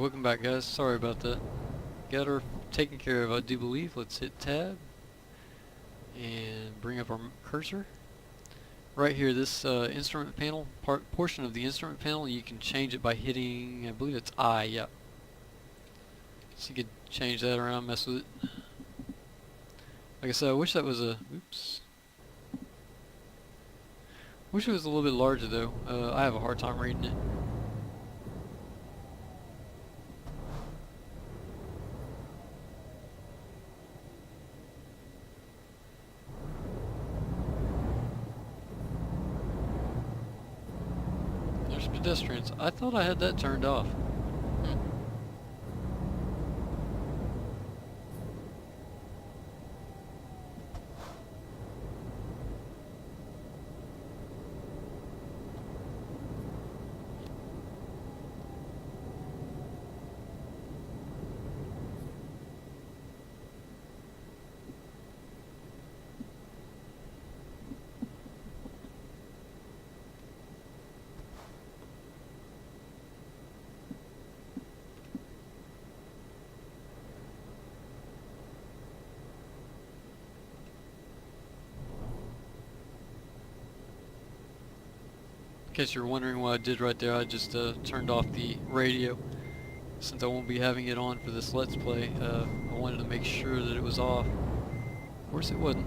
Alright, welcome back guys. Sorry about that. Got her taken care of, I do believe. Let's hit tab and bring up our cursor. Right here, this instrument panel, portion of the instrument panel, you can change it by hitting, I believe it's I, yeah. So you could change that around, mess with it. Like I said, I wish that was a, oops. Wish it was a little bit larger though. I have a hard time reading it. There's pedestrians. I thought I had that turned off. In case you're wondering what I did right there, I just turned off the radio. Since I won't be having it on for this Let's Play, I wanted to make sure that it was off. Of course it wasn't.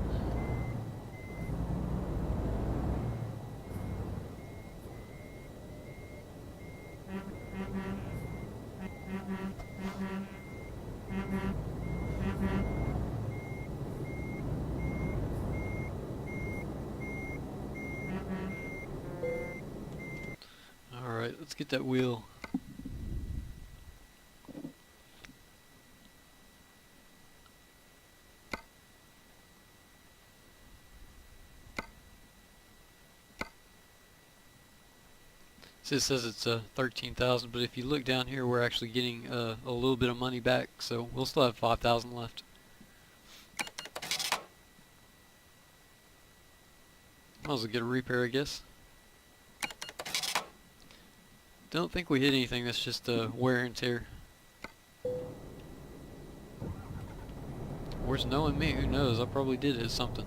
Alright, let's get that wheel. See, it says it's 13,000, but if you look down here, we're actually getting a little bit of money back, so we'll still have 5,000 left. Might as well get a repair, I guess. Don't think we hit anything, that's just wear and tear. Where's knowing me? Who knows? I probably did hit something.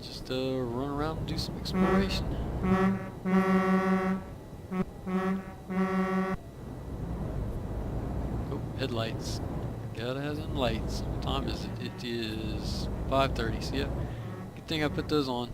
Just run around and do some exploration. Oh, headlights. Gotta have them lights. What time is it? It is 5:30. So yeah, good thing I put those on.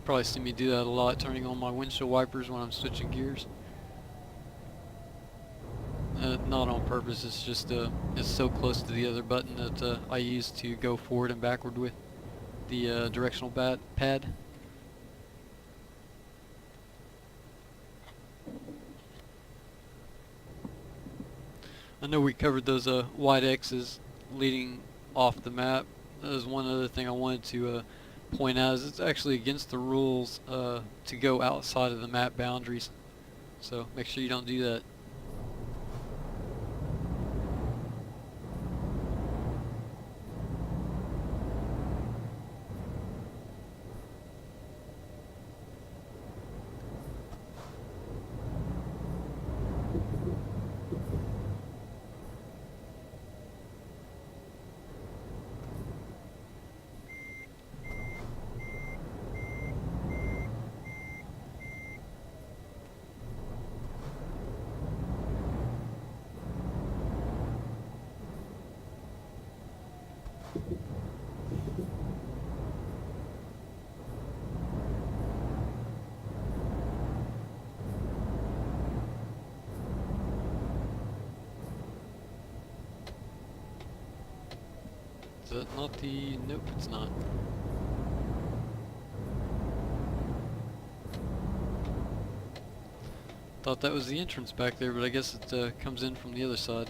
Probably see me do that a lot, turning on my windshield wipers when I'm switching gears. Not on purpose, it's just it's so close to the other button that I use to go forward and backward with the directional pad. I know we covered those white X's leading off the map. There's one other thing I wanted to point out is it's actually against the rules to go outside of the map boundaries, so make sure you don't do that. Is that not the... Nope, it's not. Thought that was the entrance back there, but I guess it comes in from the other side.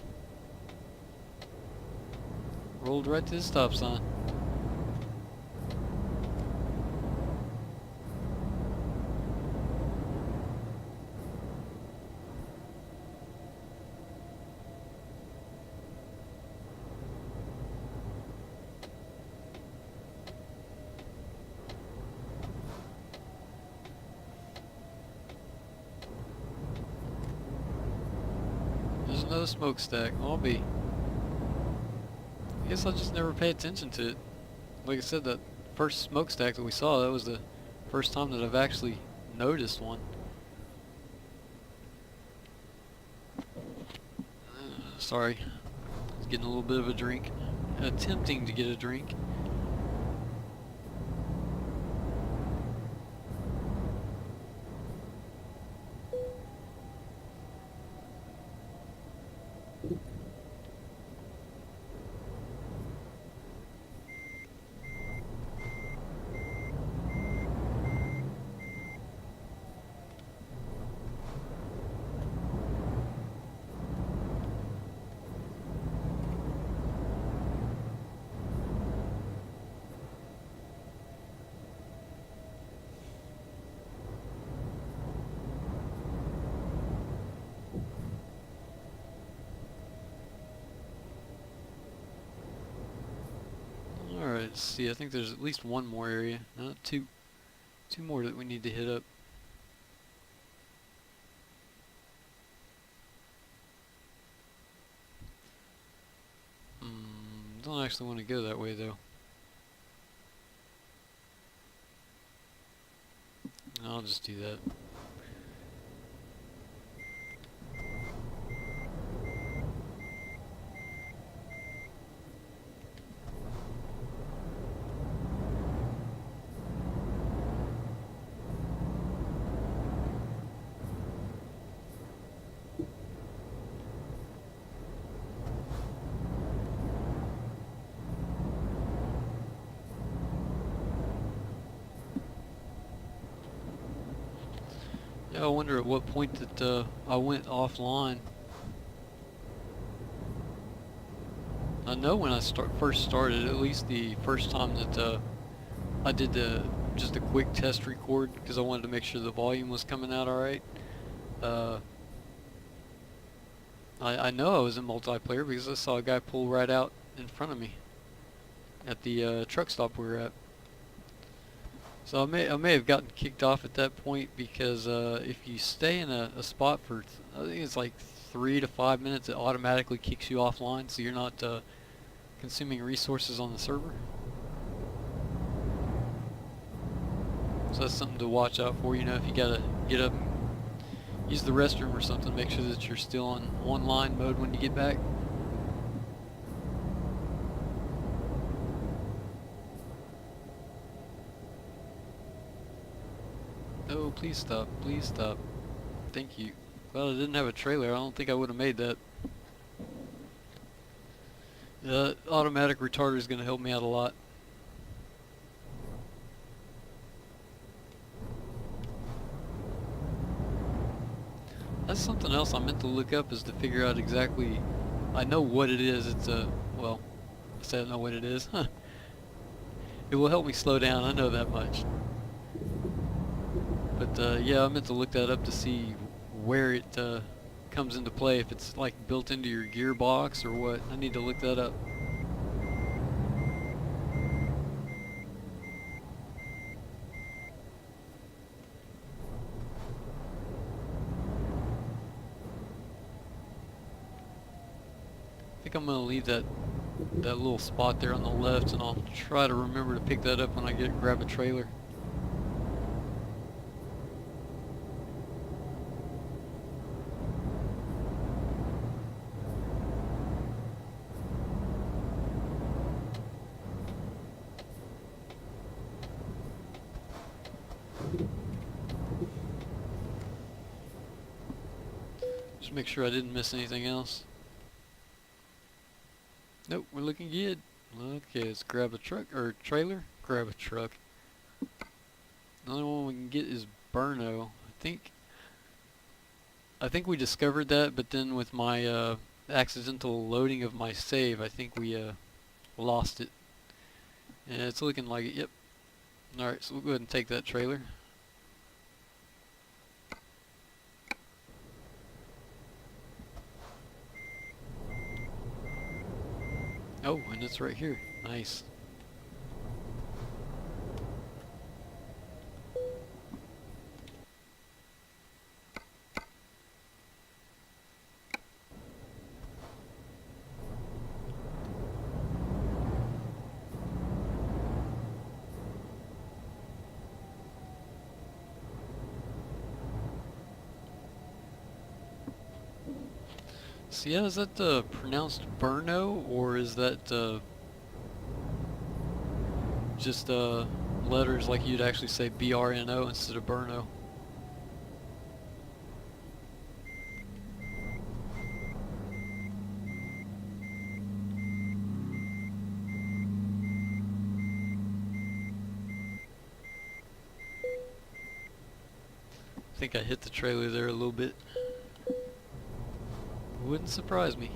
Rolled right to the stop sign. another smokestack. I'll be. I guess I just never pay attention to it. Like I said, that first smokestack that we saw, that was the first time that I've actually noticed one. Sorry, I was getting a little bit of a drink. Attempting to get a drink. Alright, let's see. I think there's at least one more area. No, two more that we need to hit up. Don't actually want to go that way though. I'll just do that. Yeah, I wonder at what point that I went offline. I know when I first started, at least the first time that I did just a quick test record because I wanted to make sure the volume was coming out alright. I know I was in multiplayer because I saw a guy pull right out in front of me at the truck stop we were at. So I may have gotten kicked off at that point because if you stay in a spot for I think it's like 3 to 5 minutes, it automatically kicks you offline, so you're not consuming resources on the server. So that's something to watch out for. You know, if you gotta get up and use the restroom or something, make sure that you're still on online mode when you get back. Oh, please stop. Please stop. Thank you. Well, I didn't have a trailer. I don't think I would have made that. The automatic retarder is going to help me out a lot. That's something else I meant to look up, is to figure out exactly. I know what it is. It's well, I say I know what it is. It will help me slow down. I know that much. But yeah, I meant to look that up to see where it comes into play. If it's like built into your gearbox or what. I need to look that up. I think I'm gonna leave that little spot there on the left, and I'll try to remember to pick that up when I grab a trailer. Just make sure I didn't miss anything else. Nope, we're looking good. Okay, let's grab a truck or trailer. Grab a truck. The only one we can get is Burno. I think we discovered that, but then with my accidental loading of my save, I think we lost it. And it's looking like it. Yep. All right, so we'll go ahead and take that trailer. Oh, and it's right here. Nice. So yeah, is that pronounced Burno, or is that just letters like you'd actually say BRNO instead of Burno? I think I hit the trailer there a little bit. Wouldn't surprise me.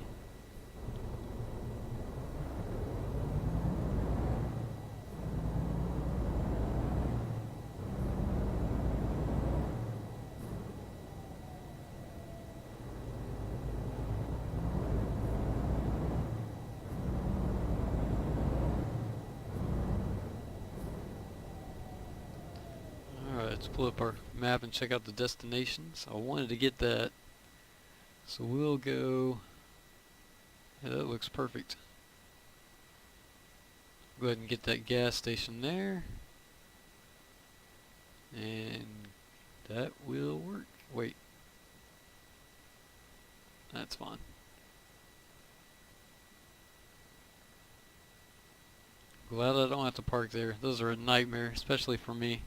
Alright, let's pull up our map and check out the destinations. I wanted to get that, so we'll go. Yeah, that looks perfect. Go ahead and get that gas station there. And that will work. Wait. That's fine. Glad I don't have to park there. Those are a nightmare, especially for me.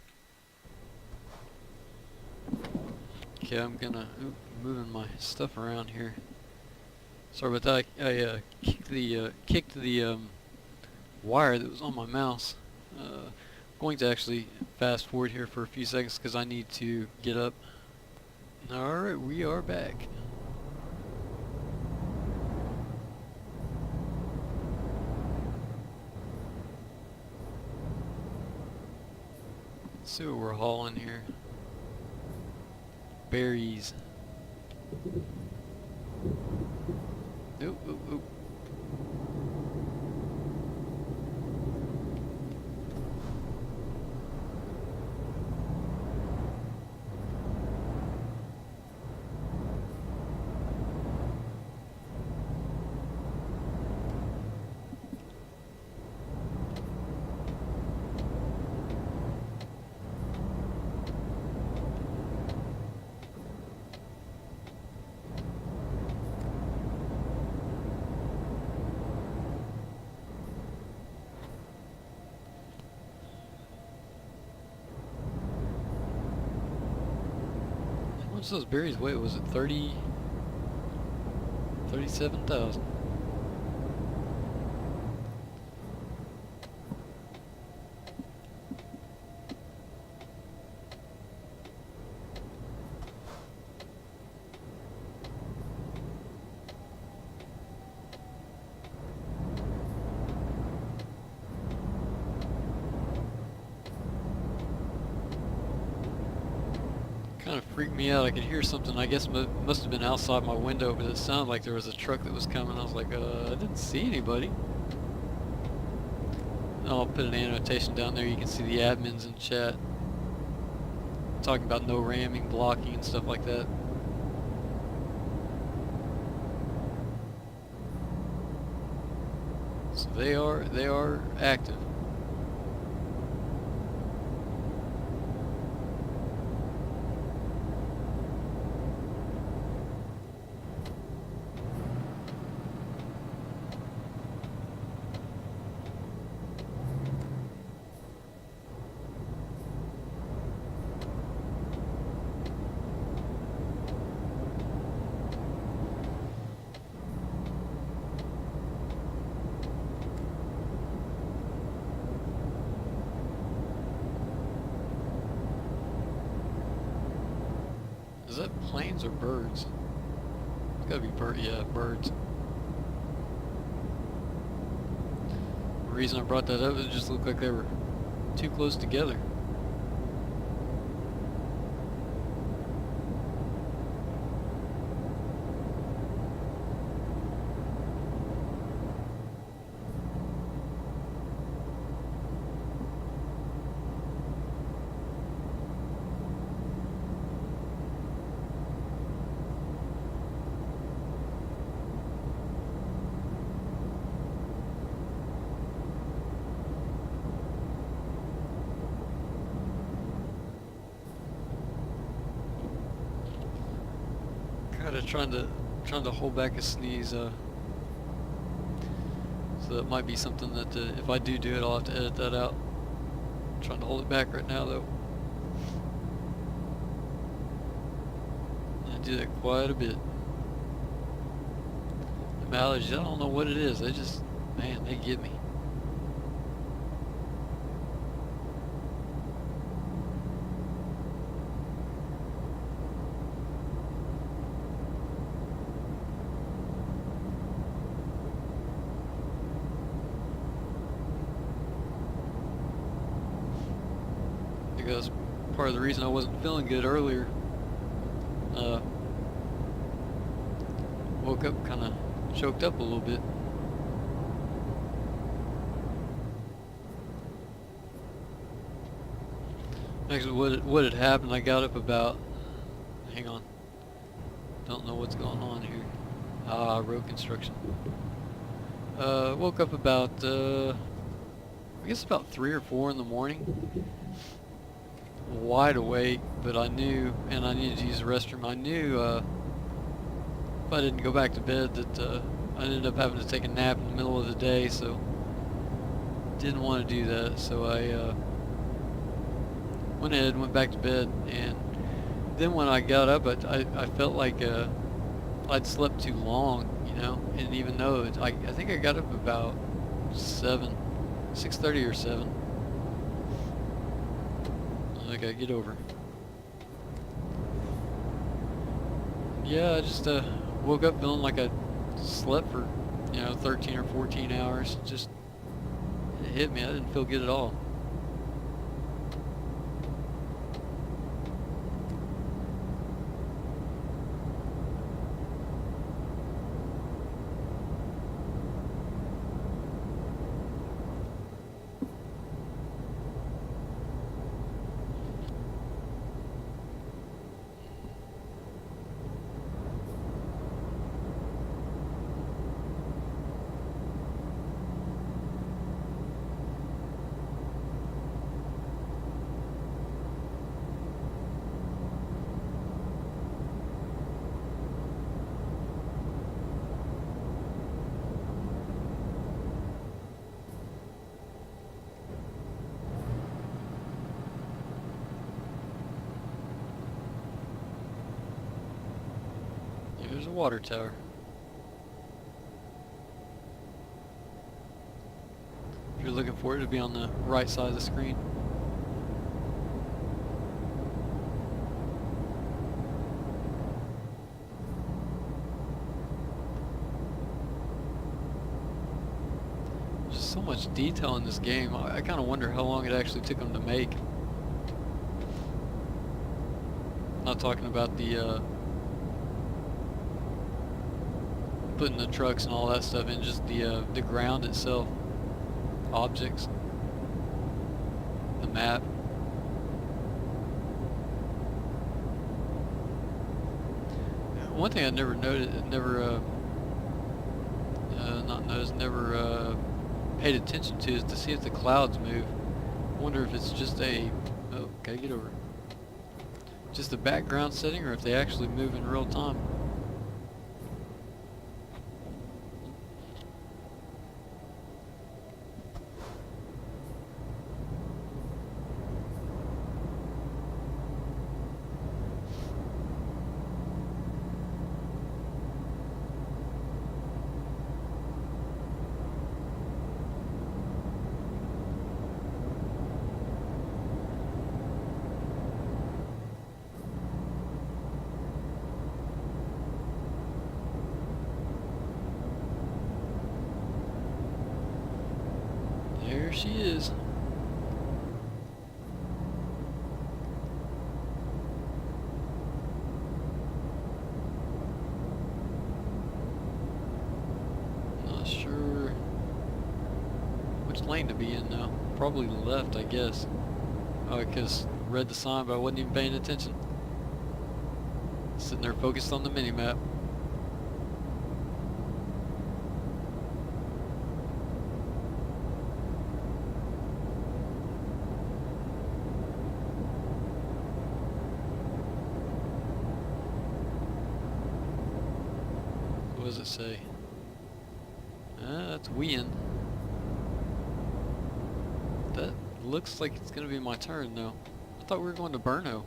Okay, I'm gonna moving my stuff around here. Sorry about that. I kicked the wire that was on my mouse. Going to actually fast forward here for a few seconds because I need to get up. Alright, we are back. Let's see what we're hauling here. Berries. Oop, oop, oop. How much those berries weigh? Was it 37,000? Kind of freaked me out. I could hear something. I guess must have been outside my window, but it sounded like there was a truck that was coming. I was like, I didn't see anybody. I'll put an annotation down there. You can see the admins in chat talking about no ramming, blocking, and stuff like that. So they are active. Is that planes or birds? It's gotta be yeah, birds. The reason I brought that up is it just looked like they were too close together. Kind of trying to trying to hold back a sneeze, so that might be something that if I do it, I'll have to edit that out. I'm trying to hold it back right now, though. I do that quite a bit. The allergies, I don't know what it is. They just, man, they get me. I think that's part of the reason I wasn't feeling good earlier. Woke up kind of choked up a little bit. Actually, what had happened, I got up about, hang on, don't know what's going on here. Road construction. Woke up about, I guess about 3 or 4 in the morning. Wide awake, but I knew, and I needed to use the restroom. I knew if I didn't go back to bed that I ended up having to take a nap in the middle of the day, so didn't want to do that. So I went ahead and went back to bed, and then when I got up, I felt like I'd slept too long, you know, and even though I think I got up about 6:30 or 7. I gotta get over. Yeah, I just woke up feeling like I slept for, 13 or 14 hours. Just, it hit me. I didn't feel good at all. There's a water tower. If you're looking for it, it'll be on the right side of the screen. There's so much detail in this game. I kind of wonder how long it actually took them to make. Not talking about the putting the trucks and all that stuff in, just the ground itself, objects, the map. One thing I never paid attention to is to see if the clouds move. I wonder if it's just okay, get over. Just a background setting, or if they actually move in real time. There she is. Not sure which lane to be in now. Probably left, I guess. Oh, because I read the sign, but I wasn't even paying attention. Sitting there focused on the mini-map. What does it say? That's Wien. That looks like it's gonna be my turn though. I thought we were going to Brno.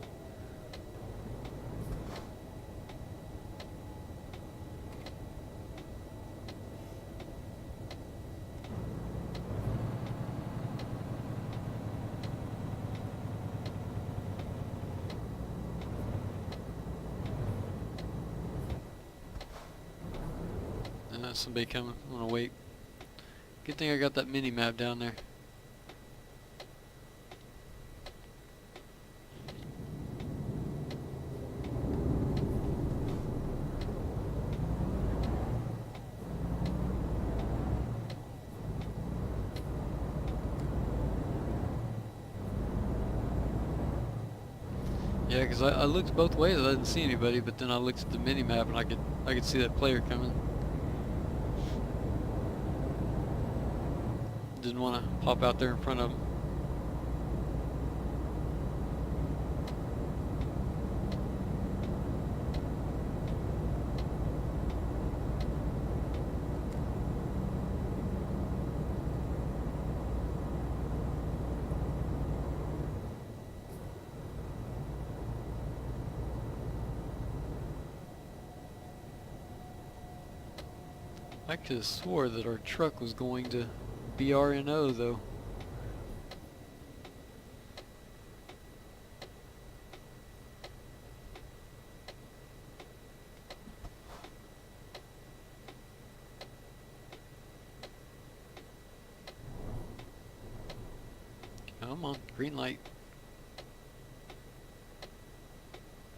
Somebody coming. I'm gonna wait. Good thing I got that mini map down there. Yeah, because I looked both ways. I didn't see anybody, but then I looked at the mini map and I could see that player coming. Didn't want to pop out there in front of him. I could have swore that our truck was going to BRNO though. Come on, green light.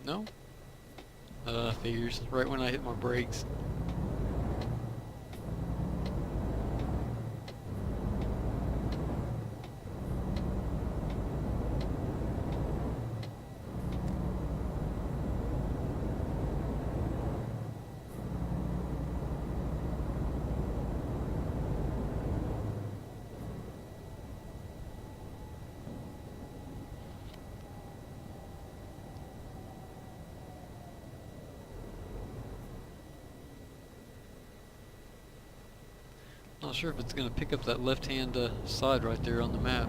No? Figures. Right when I hit my brakes. Not sure if it's going to pick up that left-hand side right there on the map.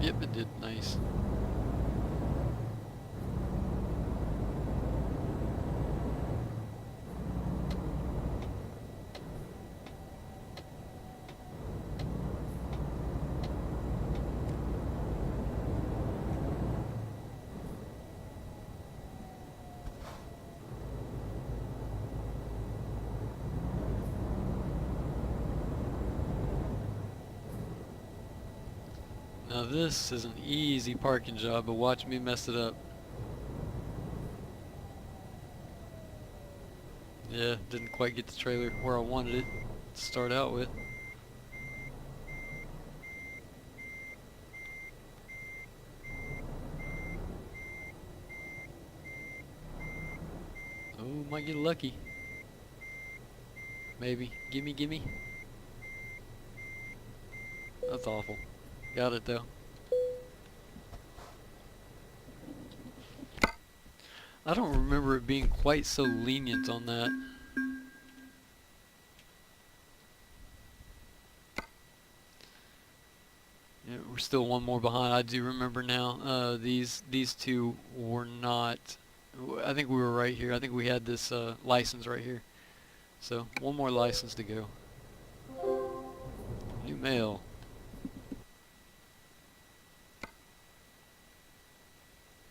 Yep, it did. Nice. Now this is an easy parking job, but watch me mess it up. Yeah, didn't quite get the trailer where I wanted it to start out with. Oh, might get lucky. Maybe. Gimme, gimme. That's awful. Got it though. I don't remember it being quite so lenient on that. Yeah, we're still one more behind. I do remember now. These two were not. I think we were right here. I think we had this license right here. So one more license to go. New mail.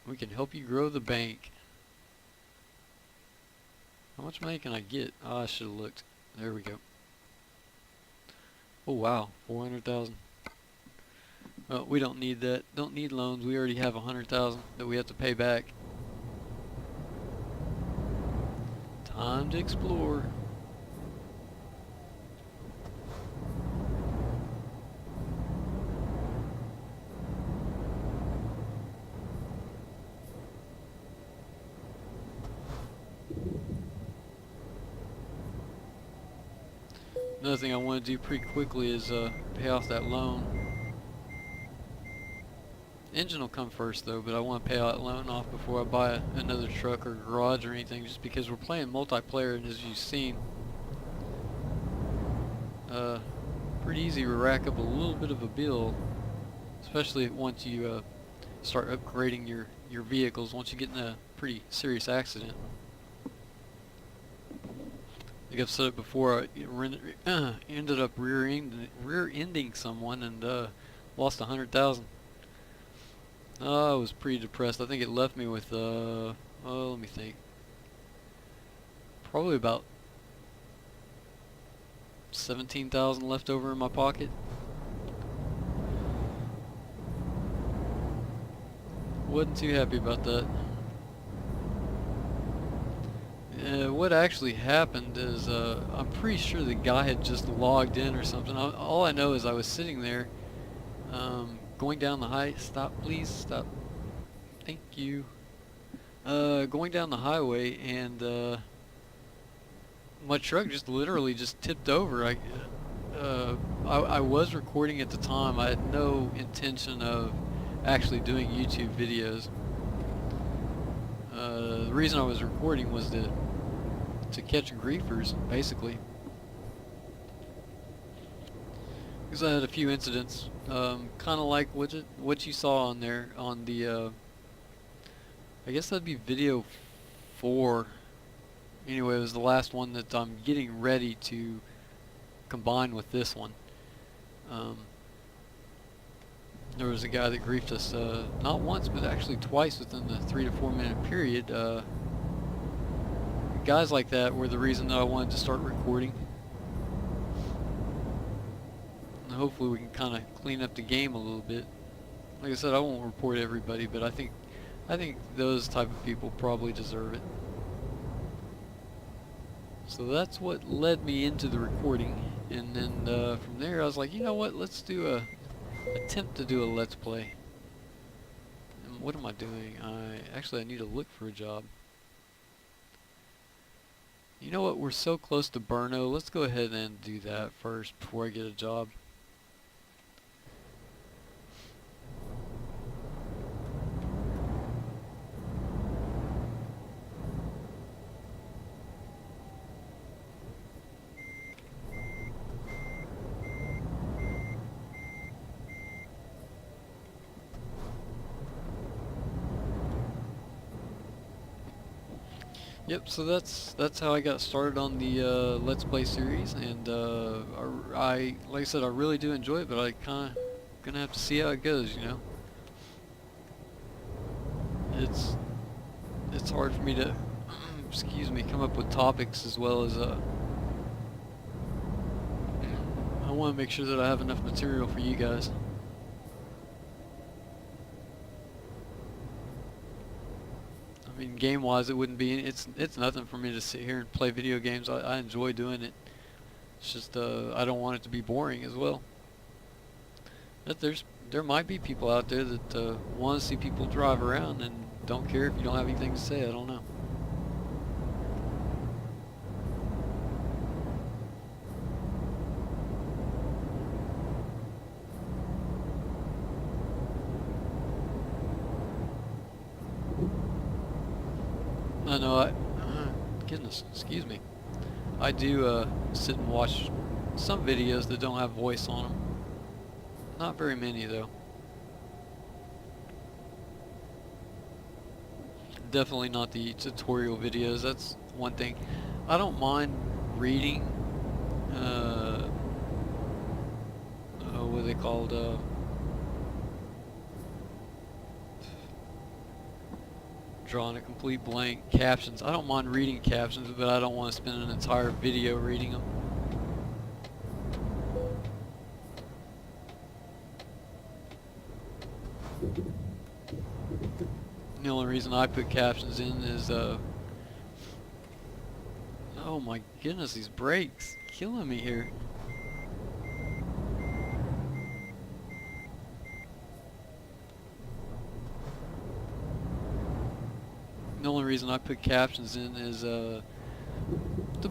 We can help you grow the bank. How much money can I get? Oh, I should have looked. There we go. Oh wow, 400,000. Well, we don't need that. Don't need loans. We already have 100,000 that we have to pay back. Time to explore. Another thing I want to do pretty quickly is pay off that loan. Engine will come first though, but I want to pay that loan off before I buy another truck or garage or anything, just because we're playing multiplayer, and as you've seen, pretty easy to rack up a little bit of a bill, especially once you start upgrading your vehicles, once you get in a pretty serious accident. Like I've said it before, I ended up rear-ending someone and lost 100,000. I was pretty depressed. I think it left me with, let me think, probably about 17,000 left over in my pocket. Wasn't too happy about that. What actually happened is, I'm pretty sure the guy had just logged in or something. All I know is I was sitting there, going down the stop please, stop, thank you, going down the highway, and my truck just literally just tipped over. I was recording at the time. I had no intention of actually doing YouTube videos. The reason I was recording was to catch griefers, basically, because I had a few incidents, kind of like what you saw on there on the, I guess that'd be video 4. Anyway, it was the last one that I'm getting ready to combine with this one. There was a guy that griefed us, not once, but actually twice within the 3 to 4 minute period. Guys like that were the reason that I wanted to start recording. And hopefully we can kind of clean up the game a little bit. Like I said, I won't report everybody, but I think those type of people probably deserve it. So that's what led me into the recording, and then from there I was like, you know what, let's do attempt to do a let's play. And what am I doing? I need to look for a job. You know what, we're so close to Burno, let's go ahead and do that first before I get a job. Yep, so that's how I got started on the Let's Play series, and like I said, I really do enjoy it, but I kind of gonna have to see how it goes, you know. It's hard for me to excuse me, come up with topics, as well as I want to make sure that I have enough material for you guys. I mean, game-wise, it wouldn't be. It's nothing for me to sit here and play video games. I enjoy doing it. It's just I don't want it to be boring as well. But there might be people out there that want to see people drive around and don't care if you don't have anything to say. I don't know. I know, goodness, excuse me. I do sit and watch some videos that don't have voice on them. Not very many, though. Definitely not the tutorial videos. That's one thing. I don't mind reading, what are they called? Drawing a complete blank. Captions. I don't mind reading captions, but I don't want to spend an entire video reading them. The only reason I put captions in is oh my goodness, these brakes killing me here. The only reason I put captions in is to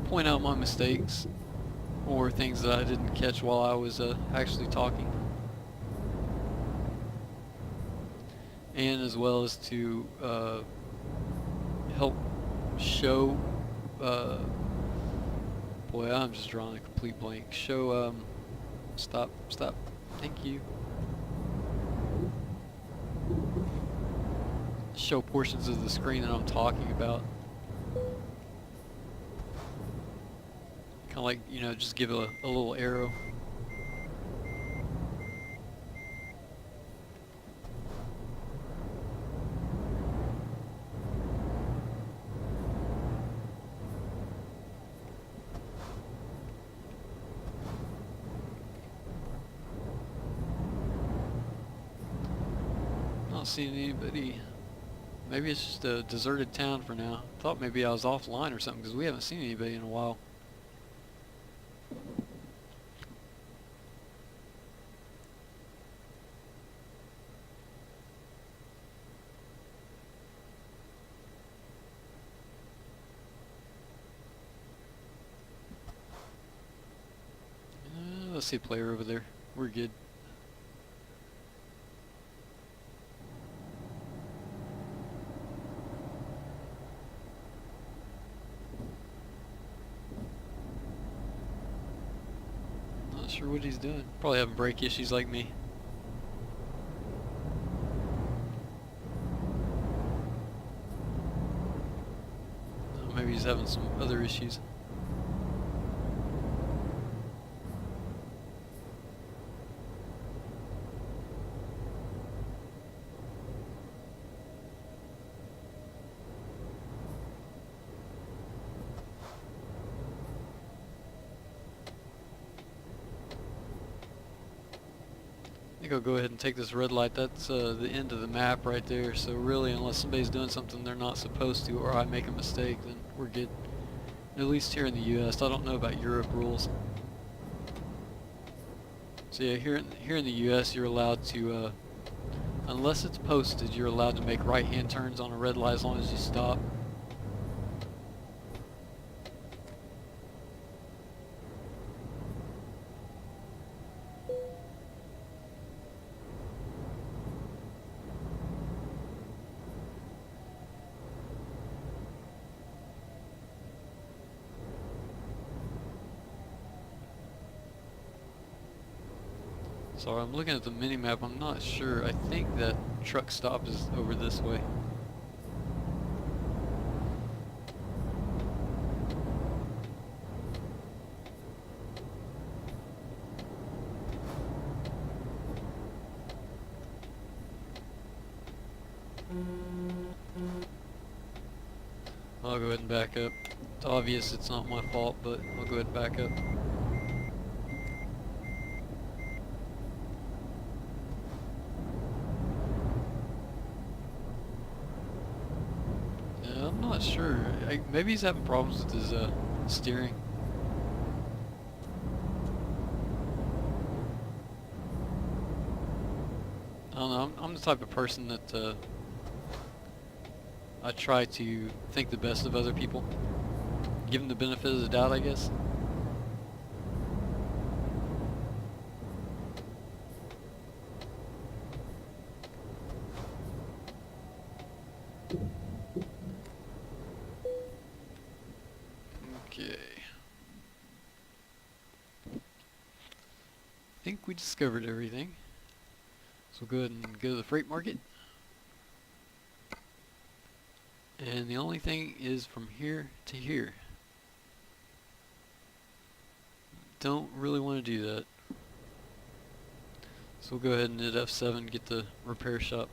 point out my mistakes or things that I didn't catch while I was actually talking. and as well as to help show, boy, I'm just drawing a complete blank. Show, stop, thank you. Show portions of the screen that I'm talking about. Kind of like, you know, just give a little arrow. Not seeing anybody. Maybe it's just a deserted town for now. Thought maybe I was offline or something because we haven't seen anybody in a while. Let's see a player over there. We're good. Not sure what he's doing. Probably having brake issues like me. Maybe he's having some other issues. I think I'll go ahead and take this red light. That's the end of the map right there. So really, unless somebody's doing something they're not supposed to, or I make a mistake, then we're good. At least here in the U.S. I don't know about Europe rules. So yeah, here in the U.S. you're allowed to, unless it's posted, you're allowed to make right-hand turns on a red light as long as you stop. Sorry, I'm looking at the mini-map. I'm not sure. I think that truck stop is over this way. I'll go ahead and back up. It's obvious it's not my fault, but I'll go ahead and back up. I'm not sure. Maybe he's having problems with his steering. I don't know. I'm the type of person that I try to think the best of other people. Give them the benefit of the doubt, I guess. Okay. I think we discovered everything. So we'll go ahead and go to the freight market. And the only thing is from here to here. Don't really want to do that. So we'll go ahead and hit F7, get the repair shop.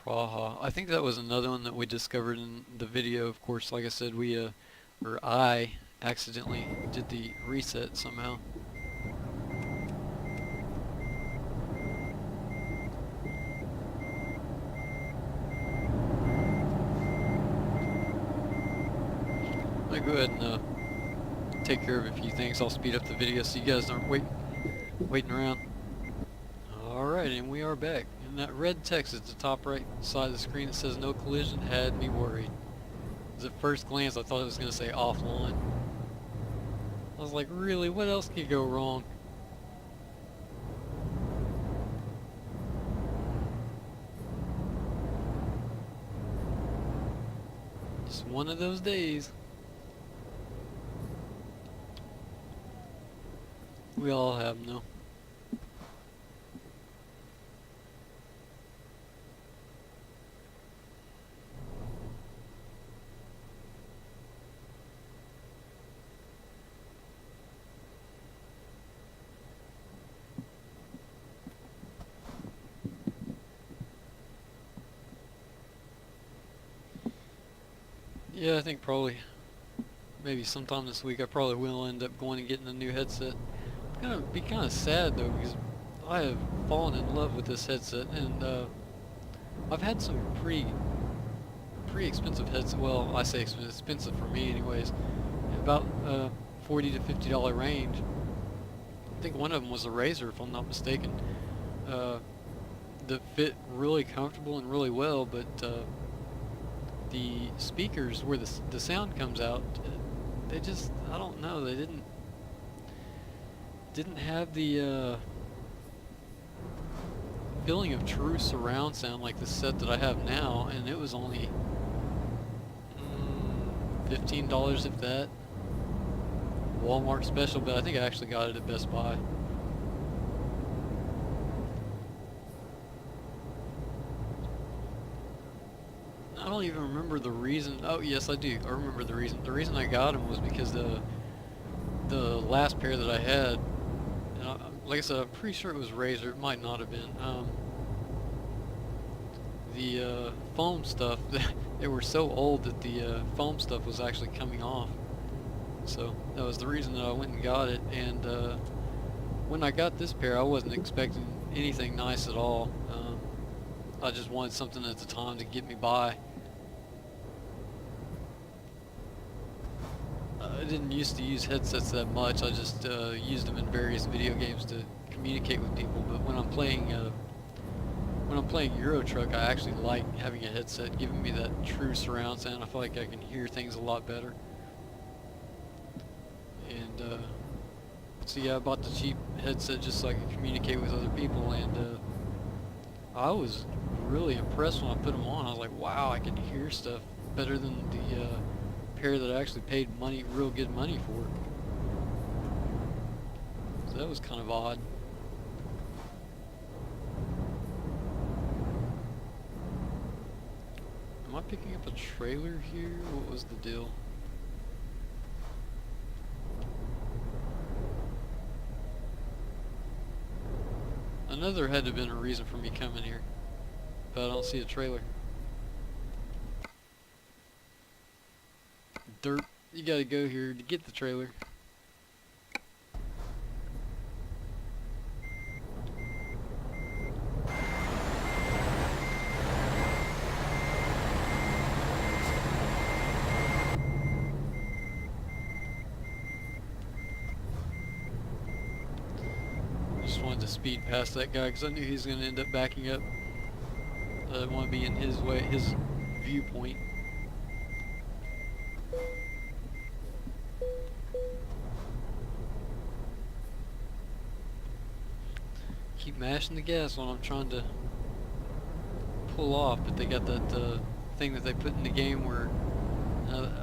Praha. I think that was another one that we discovered in the video. Of course, like I said, I accidentally did the reset somehow. I'm gonna go ahead and take care of a few things. I'll speed up the video so you guys aren't waiting around. Alright, and we are back. And that red text at the top right side of the screen that says no collision had me worried. Because at first glance I thought it was going to say offline. I was like, really? What else could go wrong? Just one of those days. We all have them, though. Yeah, I think probably, maybe sometime this week I probably will end up going and getting a new headset. It's gonna be kind of sad though, because I have fallen in love with this headset, and I've had some pretty expensive headsets. Well, I say expensive for me anyways. About $40 to $50 range. I think one of them was a Razer, if I'm not mistaken. That fit really comfortable and really well, but the speakers where the sound comes out, they just, I don't know, they didn't have the feeling of true surround sound like the set that I have now, and it was only $15 if that. Walmart special, but I think I actually got it at Best Buy. I don't even remember the reason. Oh yes, I do. I remember the reason. The reason I got them was because the last pair that I had, and like I said, I'm pretty sure it was Razer. It might not have been. The foam stuff, they were so old that the foam stuff was actually coming off. So that was the reason that I went and got it. And when I got this pair, I wasn't expecting anything nice at all. I just wanted something at the time to get me by. I didn't used to use headsets that much. I just used them in various video games to communicate with people. But when I'm playing Euro Truck, I actually like having a headset, giving me that true surround sound. I feel like I can hear things a lot better. And so yeah, I bought the cheap headset just so I could communicate with other people, and I was really impressed when I put them on. I was like, wow, I can hear stuff better than the pair that I actually paid real good money for. So that was kind of odd. Am I picking up a trailer here? What was the deal? Another had to have been a reason for me coming here, but I don't see a trailer. Dirt, you gotta go here to get the trailer. Just wanted to speed past that guy because I knew he was going to end up backing up. I didn't want to be in his way, his viewpoint. Keep mashing the gas when I'm trying to pull off, but they got that thing that they put in the game where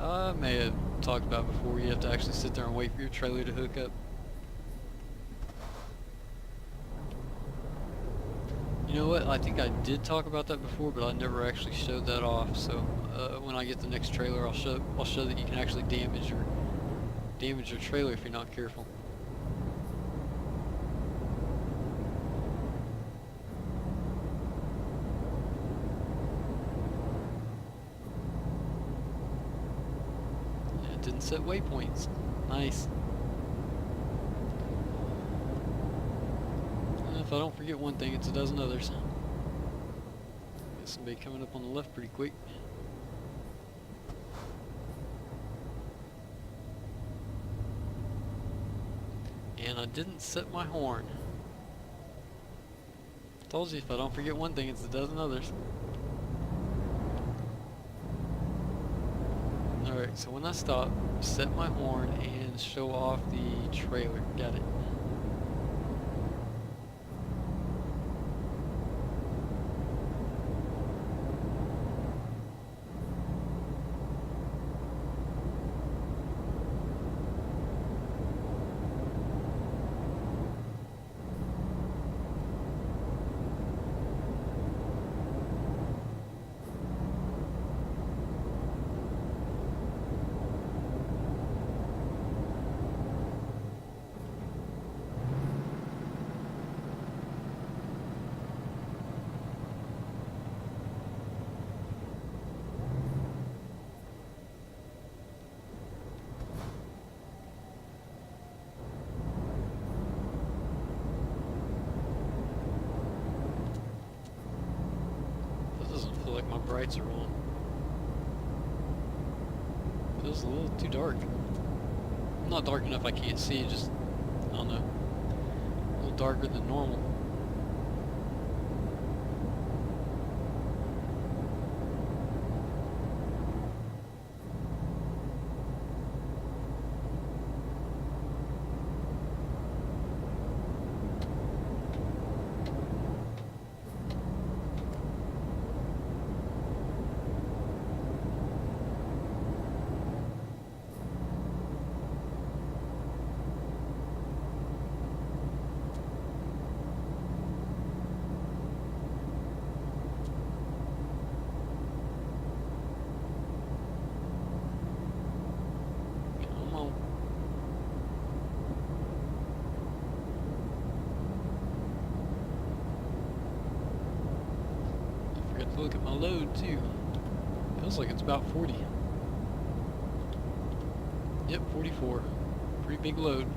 I may have talked about before. You have to actually sit there and wait for your trailer to hook up. You know what? I think I did talk about that before, but I never actually showed that off. So when I get the next trailer, I'll show that you can actually damage your trailer if you're not careful. Yeah, it didn't set waypoints. Nice. If I don't forget one thing, it's a dozen others. Got somebody coming up on the left pretty quick. And I didn't set my horn. Told you, if I don't forget one thing, it's a dozen others. Alright, so when I stop, set my horn and show off the trailer. Got it. Like my brights are on. Feels a little too dark. Not dark enough I can't see, just, I don't know, a little darker than normal. Look at my load too. Feels like it's about 40. Yep, 44. Pretty big load.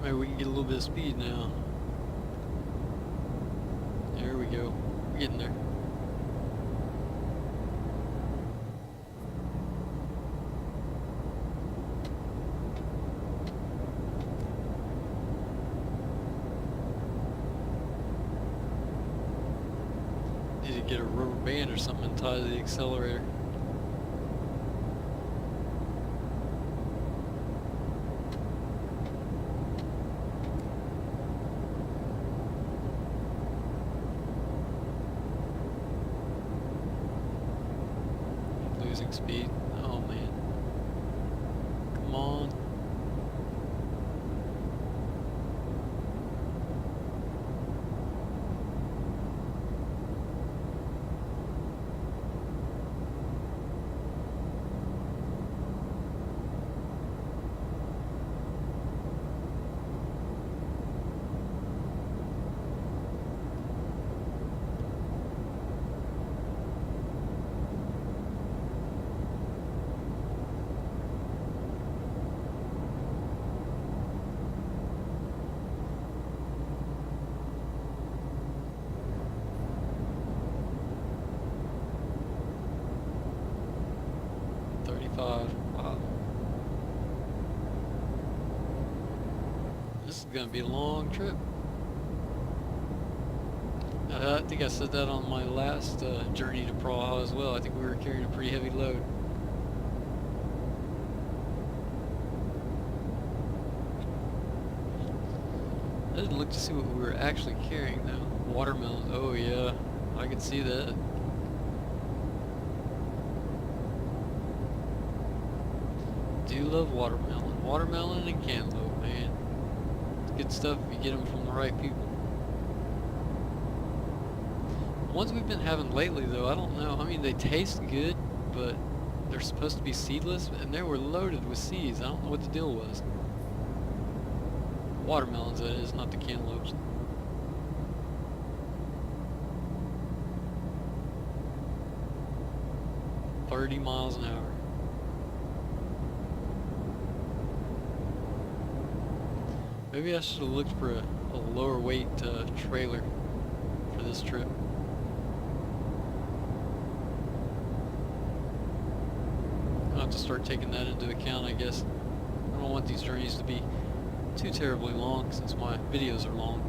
Maybe we can get a little bit of speed now. There we go. We're getting there. Need to get a rubber band or something tied to the accelerator. Losing speed. Oh man. Come on. Wow. This is gonna be a long trip. I think I said that on my last journey to Praha as well. I think we were carrying a pretty heavy load. I didn't look to see what we were actually carrying though. Watermelons. Oh yeah, I could see that. Do love watermelon. Watermelon and cantaloupe, man. It's good stuff if you get them from the right people. The ones we've been having lately though, I don't know. I mean, they taste good, but they're supposed to be seedless, and they were loaded with seeds. I don't know what the deal was. Watermelons, that is, not the cantaloupes. 30 miles an hour. Maybe I should have looked for a lower weight trailer for this trip. I'll have to start taking that into account, I guess. I don't want these journeys to be too terribly long since my videos are long.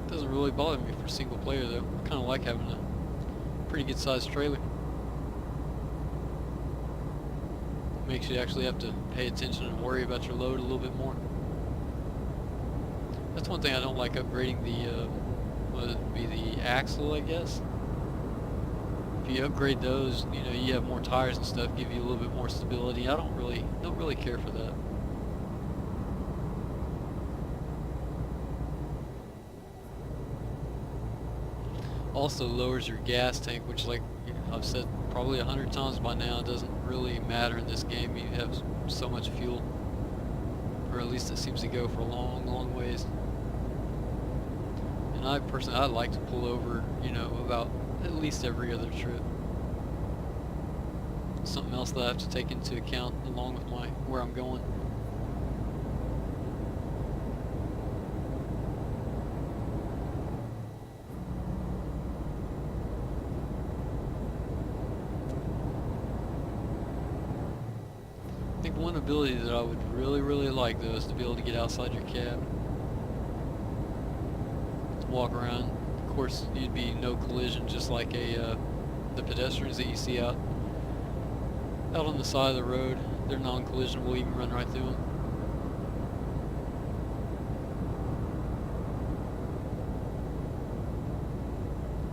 Doesn't really bother me for single player though. I kind of like having a pretty good sized trailer. Makes you actually have to pay attention and worry about your load a little bit more. That's one thing I don't like upgrading the, what would be the axle, I guess. If you upgrade those, you know, you have more tires and stuff, give you a little bit more stability. I don't really care for that. Also lowers your gas tank, which, like I've said probably 100 times by now, it doesn't really matter in this game. You have so much fuel, or at least it seems to go for long ways. And I personally, I like to pull over, you know, about at least every other trip. Something else that I have to take into account along with where I'm going. I think one ability that I would really like though is to be able to get outside your cab. Walk around. Of course, you'd be no collision, just like the pedestrians that you see out on the side of the road. They're non-collisionable. You can run right through them.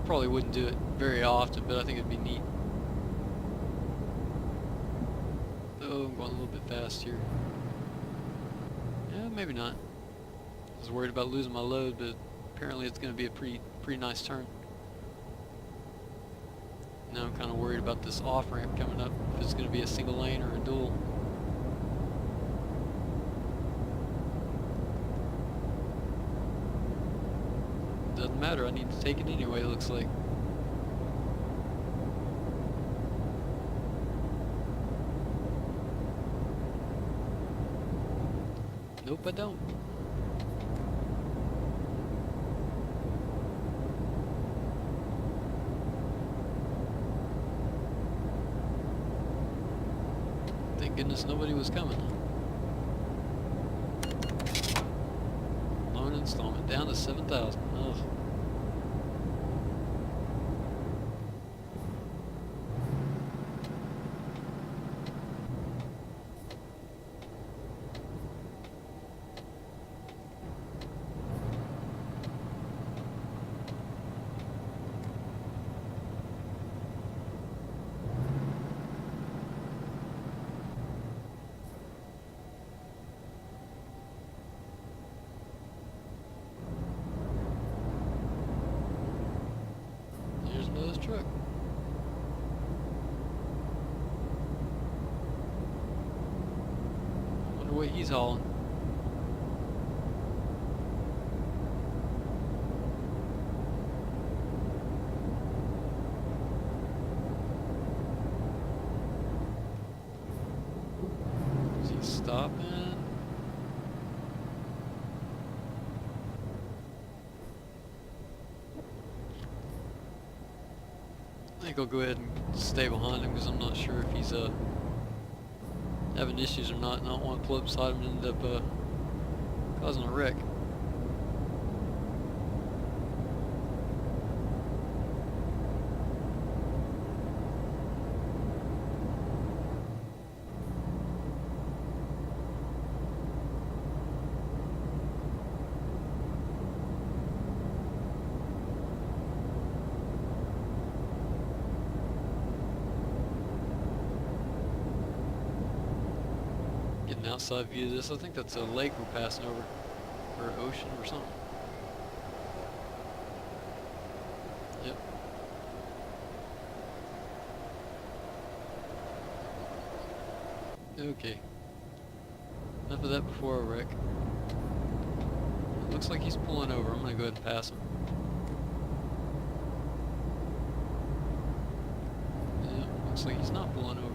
Probably wouldn't do it very often, but I think it'd be neat. Oh, I'm going a little bit fast here. Yeah, maybe not. I was worried about losing my load, but apparently it's going to be a pretty nice turn. Now I'm kind of worried about this off-ramp coming up, if it's going to be a single lane or a dual. Doesn't matter, I need to take it anyway, it looks like. Nope, I don't. Thank goodness nobody was coming. Loan installment down to 7,000. Ugh. Another truck. Wonder what he's hauling. Is he stopping? I think I'll go ahead and stay behind him because I'm not sure if he's having issues or not, and I don't want to pull up beside him and end up causing a wreck. Get an outside view of this. I think that's a lake we're passing over, or ocean or something. Yep. Okay. Enough of that before I wreck. It looks like he's pulling over. I'm gonna go ahead and pass him. Yeah, looks like he's not pulling over.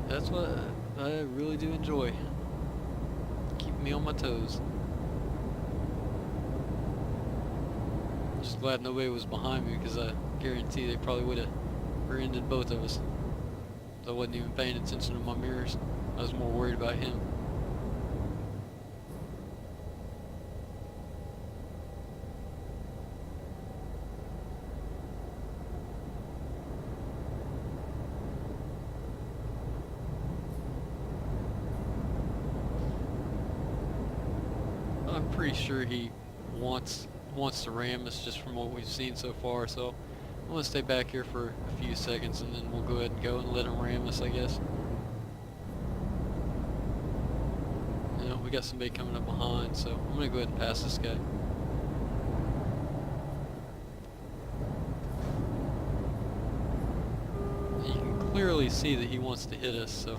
That's what I really do enjoy. Keeping me on my toes. Just glad nobody was behind me, because I guarantee they probably would have rear-ended both of us. I wasn't even paying attention to my mirrors. I was more worried about him. I'm pretty sure he wants to ram us, just from what we've seen so far, so I'm gonna stay back here for a few seconds and then we'll go ahead and go and let him ram us, I guess. You know, we got somebody coming up behind, so I'm gonna go ahead and pass this guy. You can clearly see that he wants to hit us, so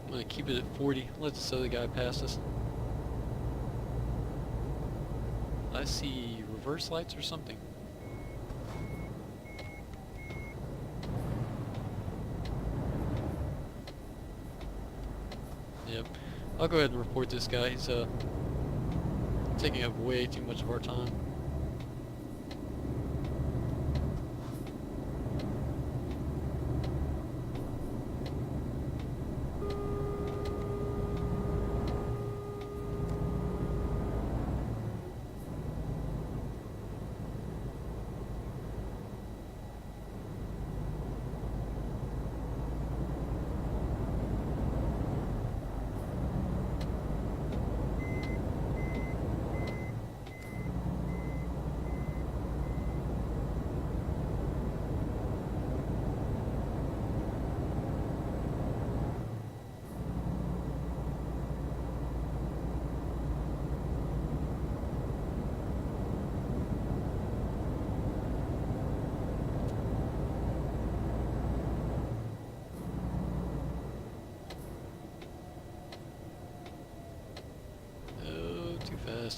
I'm gonna keep it at 40. Let this other guy pass us. I see reverse lights or something. Yep. I'll go ahead and report this guy. He's taking up way too much of our time.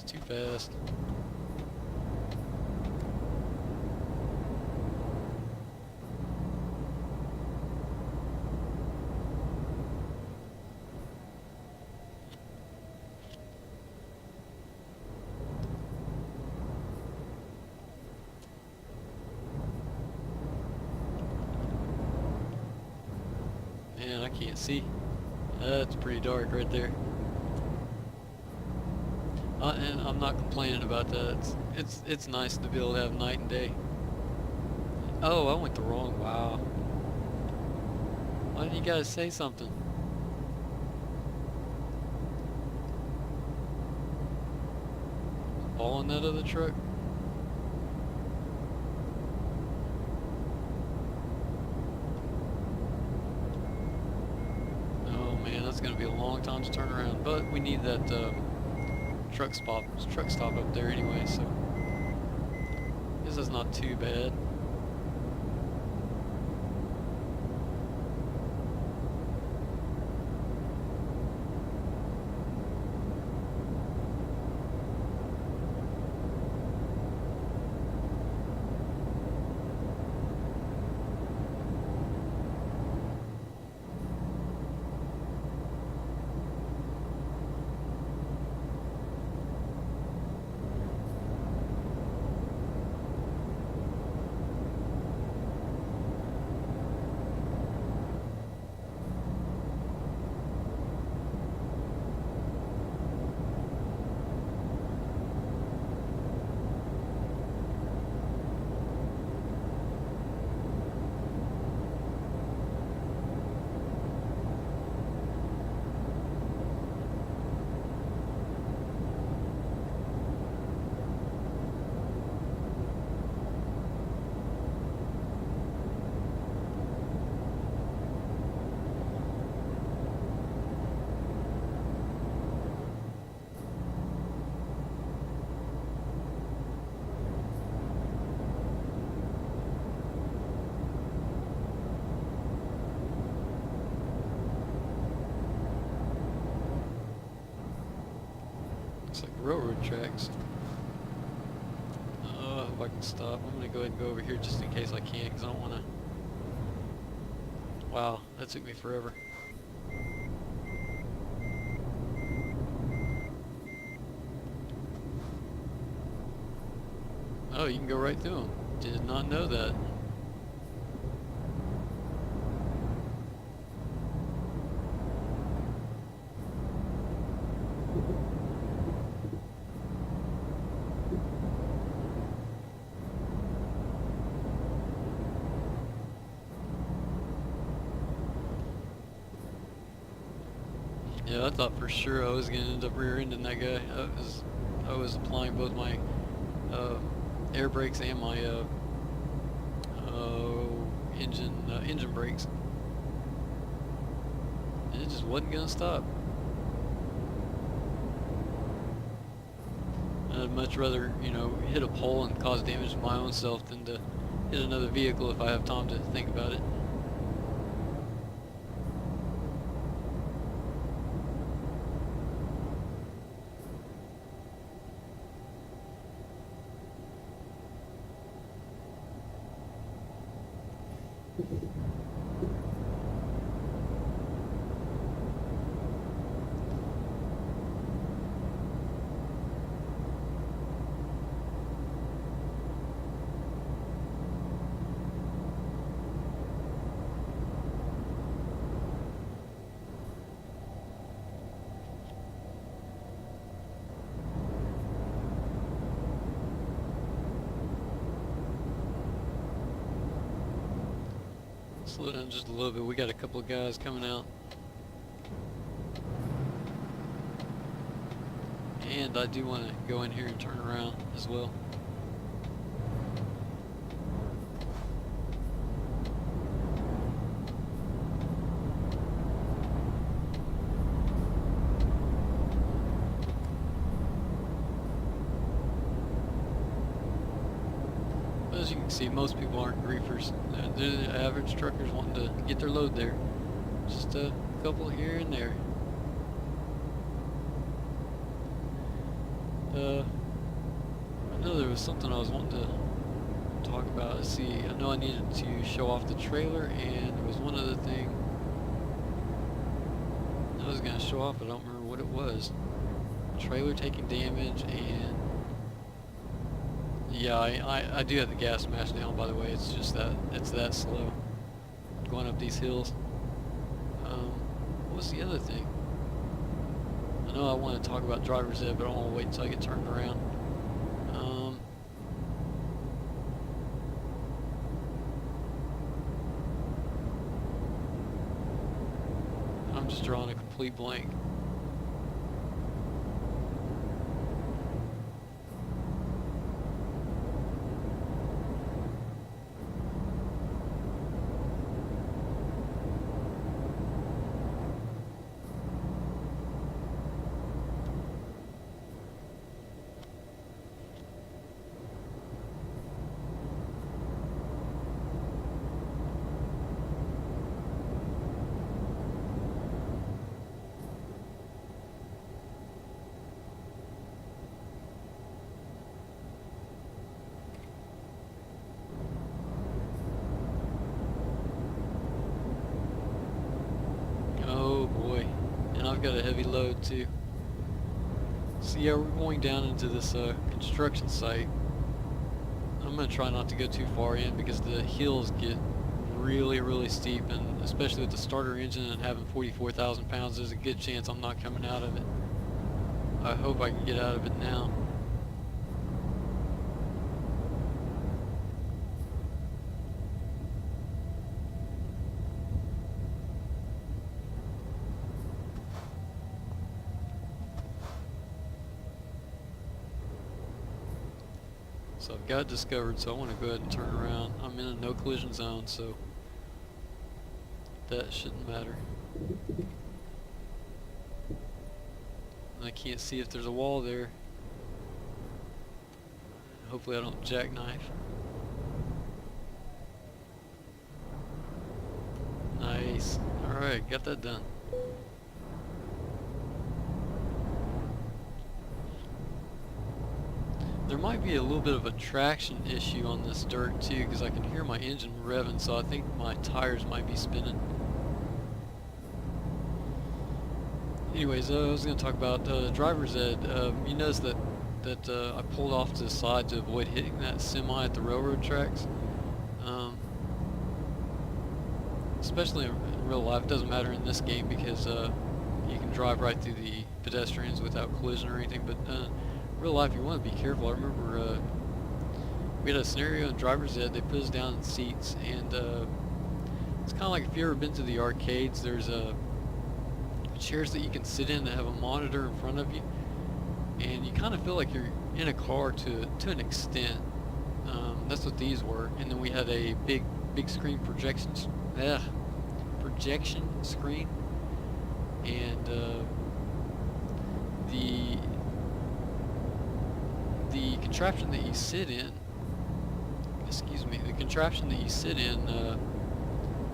Too fast. Man, I can't see. That's pretty dark right there. And I'm not complaining about that. It's nice to be able to have night and day. Oh, I went the wrong. Wow. Why didn't you guys say something? Ball in that other truck. Oh man, that's gonna be a long time to turn around. But we need that truck stop up there anyway, so this is not too bad. Looks like railroad tracks. I hope I can stop. I'm gonna go ahead and go over here just in case I can, because I don't want to. Wow, that took me forever. Oh, you can go right through them. Did not know that. Yeah, I thought for sure I was gonna end up rear-ending that guy. I was applying both my air brakes and my engine brakes. And it just wasn't gonna stop. I'd much rather, you know, hit a pole and cause damage to my own self than to hit another vehicle if I have time to think about it. Slow down just a little bit. We got a couple of guys coming out. And I do want to go in here and turn around as well. As you can see, most people aren't griefers. They're the average truckers wanting to get their load there. Just a couple here and there. I know there was something I was wanting to talk about. Let's see, I know I needed to show off the trailer, and there was one other thing I was going to show off, but I don't remember what it was. Trailer taking damage, and yeah, I do have the gas mash down, by the way. It's just that it's that slow going up these hills. What was the other thing? I know I want to talk about driver's ed, but I want to wait until I get turned around. I'm just drawing a complete blank. I've got a heavy load too. So yeah, we're going down into this construction site. I'm going to try not to go too far in because the hills get really steep, and especially with the starter engine and having 44,000 pounds, there's a good chance I'm not coming out of it. I hope I can get out of it now. So I've got it discovered, so I want to go ahead and turn around. I'm in a no collision zone, so that shouldn't matter. I can't see if there's a wall there. Hopefully I don't jackknife. Nice. Alright, got that done. there might be a little bit of a traction issue on this dirt too, because I can hear my engine revving, so I think my tires might be spinning. Anyways, I was going to talk about driver's ed. You notice that I pulled off to the side to avoid hitting that semi at the railroad tracks. Especially in real life, it doesn't matter in this game because you can drive right through the pedestrians without collision or anything, but in real life you want to be careful. I remember we had a scenario in driver's ed. They put us down in seats, and it's kind of like if you've ever been to the arcades, there's chairs that you can sit in that have a monitor in front of you, and you kind of feel like you're in a car to an extent. That's what these were. And then we had a big screen projection screen, and the contraption that you sit in,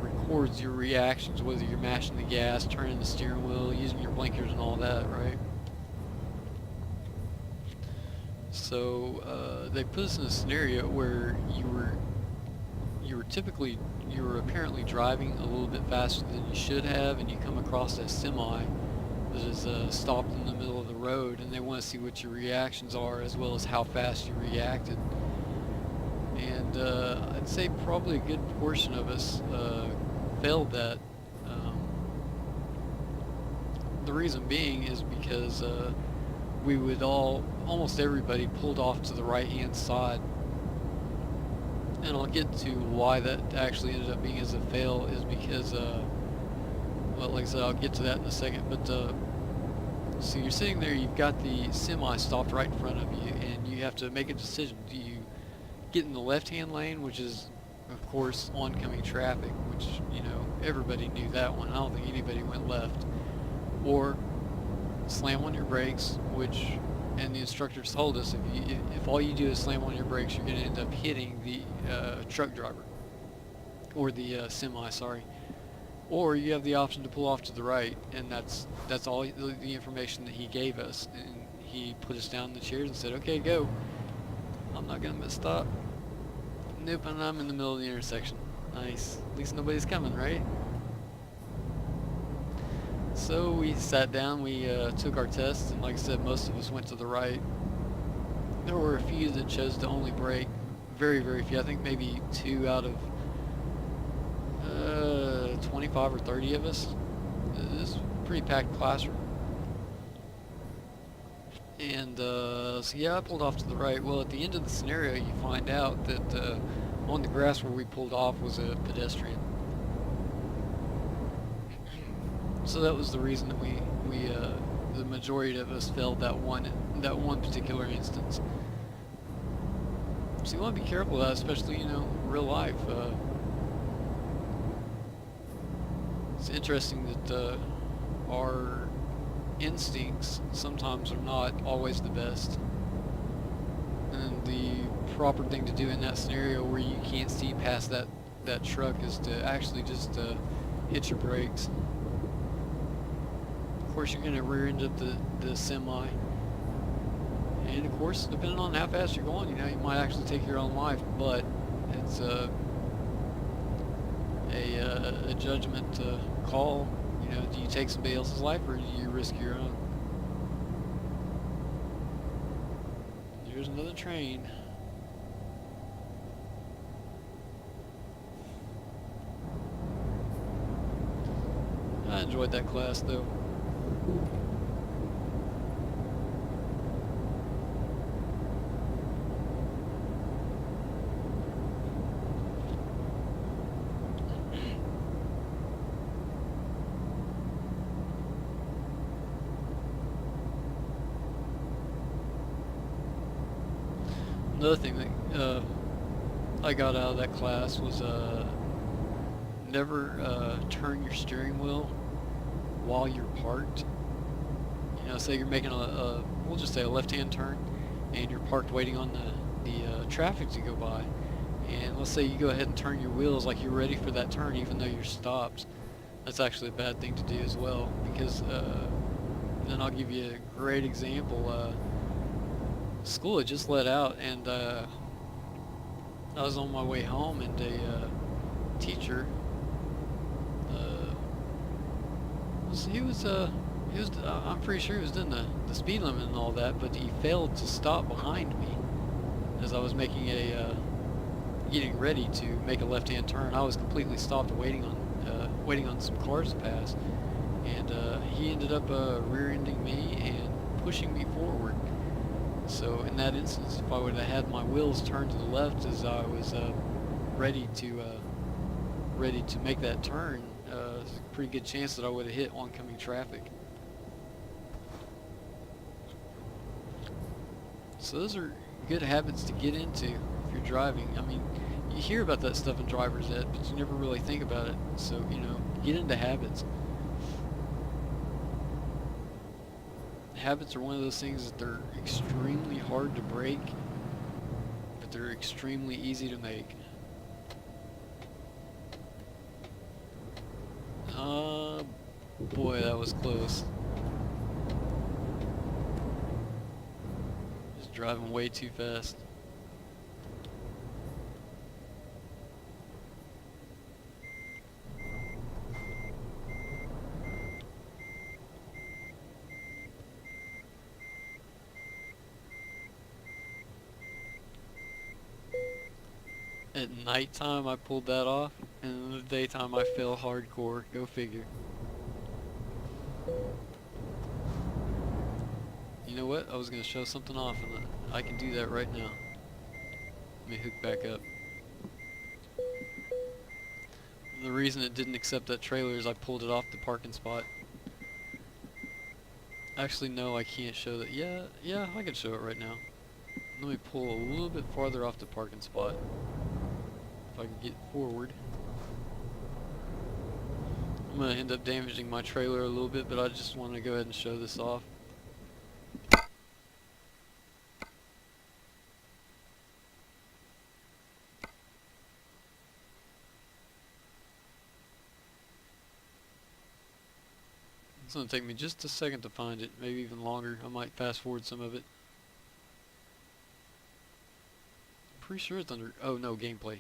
records your reactions, whether you're mashing the gas, turning the steering wheel, using your blinkers and all that, right? So they put us in a scenario where you were apparently driving a little bit faster than you should have, and you come across a semi that is stopped in the middle of the road, and they want to see what your reactions are as well as how fast you reacted. And I'd say probably a good portion of us failed that. The reason being is because we would almost everybody pulled off to the right hand side. And I'll get to why that actually ended up being as a fail, is because, well, like I said, I'll get to that in a second, but so you're sitting there, you've got the semi stopped right in front of you, and you have to make a decision. Do you get in the left-hand lane, which is, of course, oncoming traffic, which, you know, everybody knew that one. I don't think anybody went left. Or slam on your brakes, which, and the instructors told us, if all you do is slam on your brakes, you're going to end up hitting the truck driver, or the semi, sorry. Or you have the option to pull off to the right, and that's all the information that he gave us. And he put us down in the chairs and said, okay, go. I'm not going to miss stop. Nope, and I'm in the middle of the intersection. Nice. At least nobody's coming, right? So we sat down, we took our tests, and like I said, most of us went to the right. There were a few that chose to only brake. Very, very few. I think maybe 2 out of 25 or 30 of us. This is a pretty packed classroom. And so yeah, I pulled off to the right. Well, at the end of the scenario, you find out that on the grass where we pulled off was a pedestrian. So that was the reason that we the majority of us failed that one particular instance. So you want to be careful of that, especially, you know, real life. It's interesting that our instincts sometimes are not always the best, and the proper thing to do in that scenario where you can't see past that truck is to actually just hit your brakes. Of course, you're going to rear end up the semi, and of course, depending on how fast you're going, you know, you might actually take your own life, but it's a judgment call. You know, do you take somebody else's life, or do you risk your own? Here's another train. I enjoyed that class, though. Another thing that I got out of that class was never turn your steering wheel while you're parked. You know, say you're making we'll just say a left-hand turn, and you're parked waiting on the traffic to go by, and let's say you go ahead and turn your wheels like you're ready for that turn even though you're stopped. That's actually a bad thing to do as well, because then I'll give you a great example. school had just let out, and I was on my way home, and a teacher, uh, I'm pretty sure he was doing the speed limit and all that, but he failed to stop behind me as I was making getting ready to make a left-hand turn. I was completely stopped waiting on some cars to pass, and he ended up rear-ending me and pushing me forward. So in that instance, if I would have had my wheels turned to the left as I was ready to ready to make that turn, there's a pretty good chance that I would have hit oncoming traffic. So those are good habits to get into if you're driving. I mean, you hear about that stuff in driver's ed, but you never really think about it. So, get into habits. Habits are one of those things that they're extremely hard to break, but they're extremely easy to make. Boy, that was close. Just driving way too fast. At nighttime I pulled that off, and in the daytime I fell hardcore. Go figure. You know what? I was going to show something off, and I can do that right now. Let me hook back up. The reason it didn't accept that trailer is I pulled it off the parking spot. Actually, no, I can't show that. Yeah, I can show it right now. Let me pull a little bit farther off the parking spot. If I can get forward. I'm going to end up damaging my trailer a little bit, but I just want to go ahead and show this off. It's going to take me just a second to find it, maybe even longer. I might fast forward some of it. I'm pretty sure it's under... Oh no, gameplay.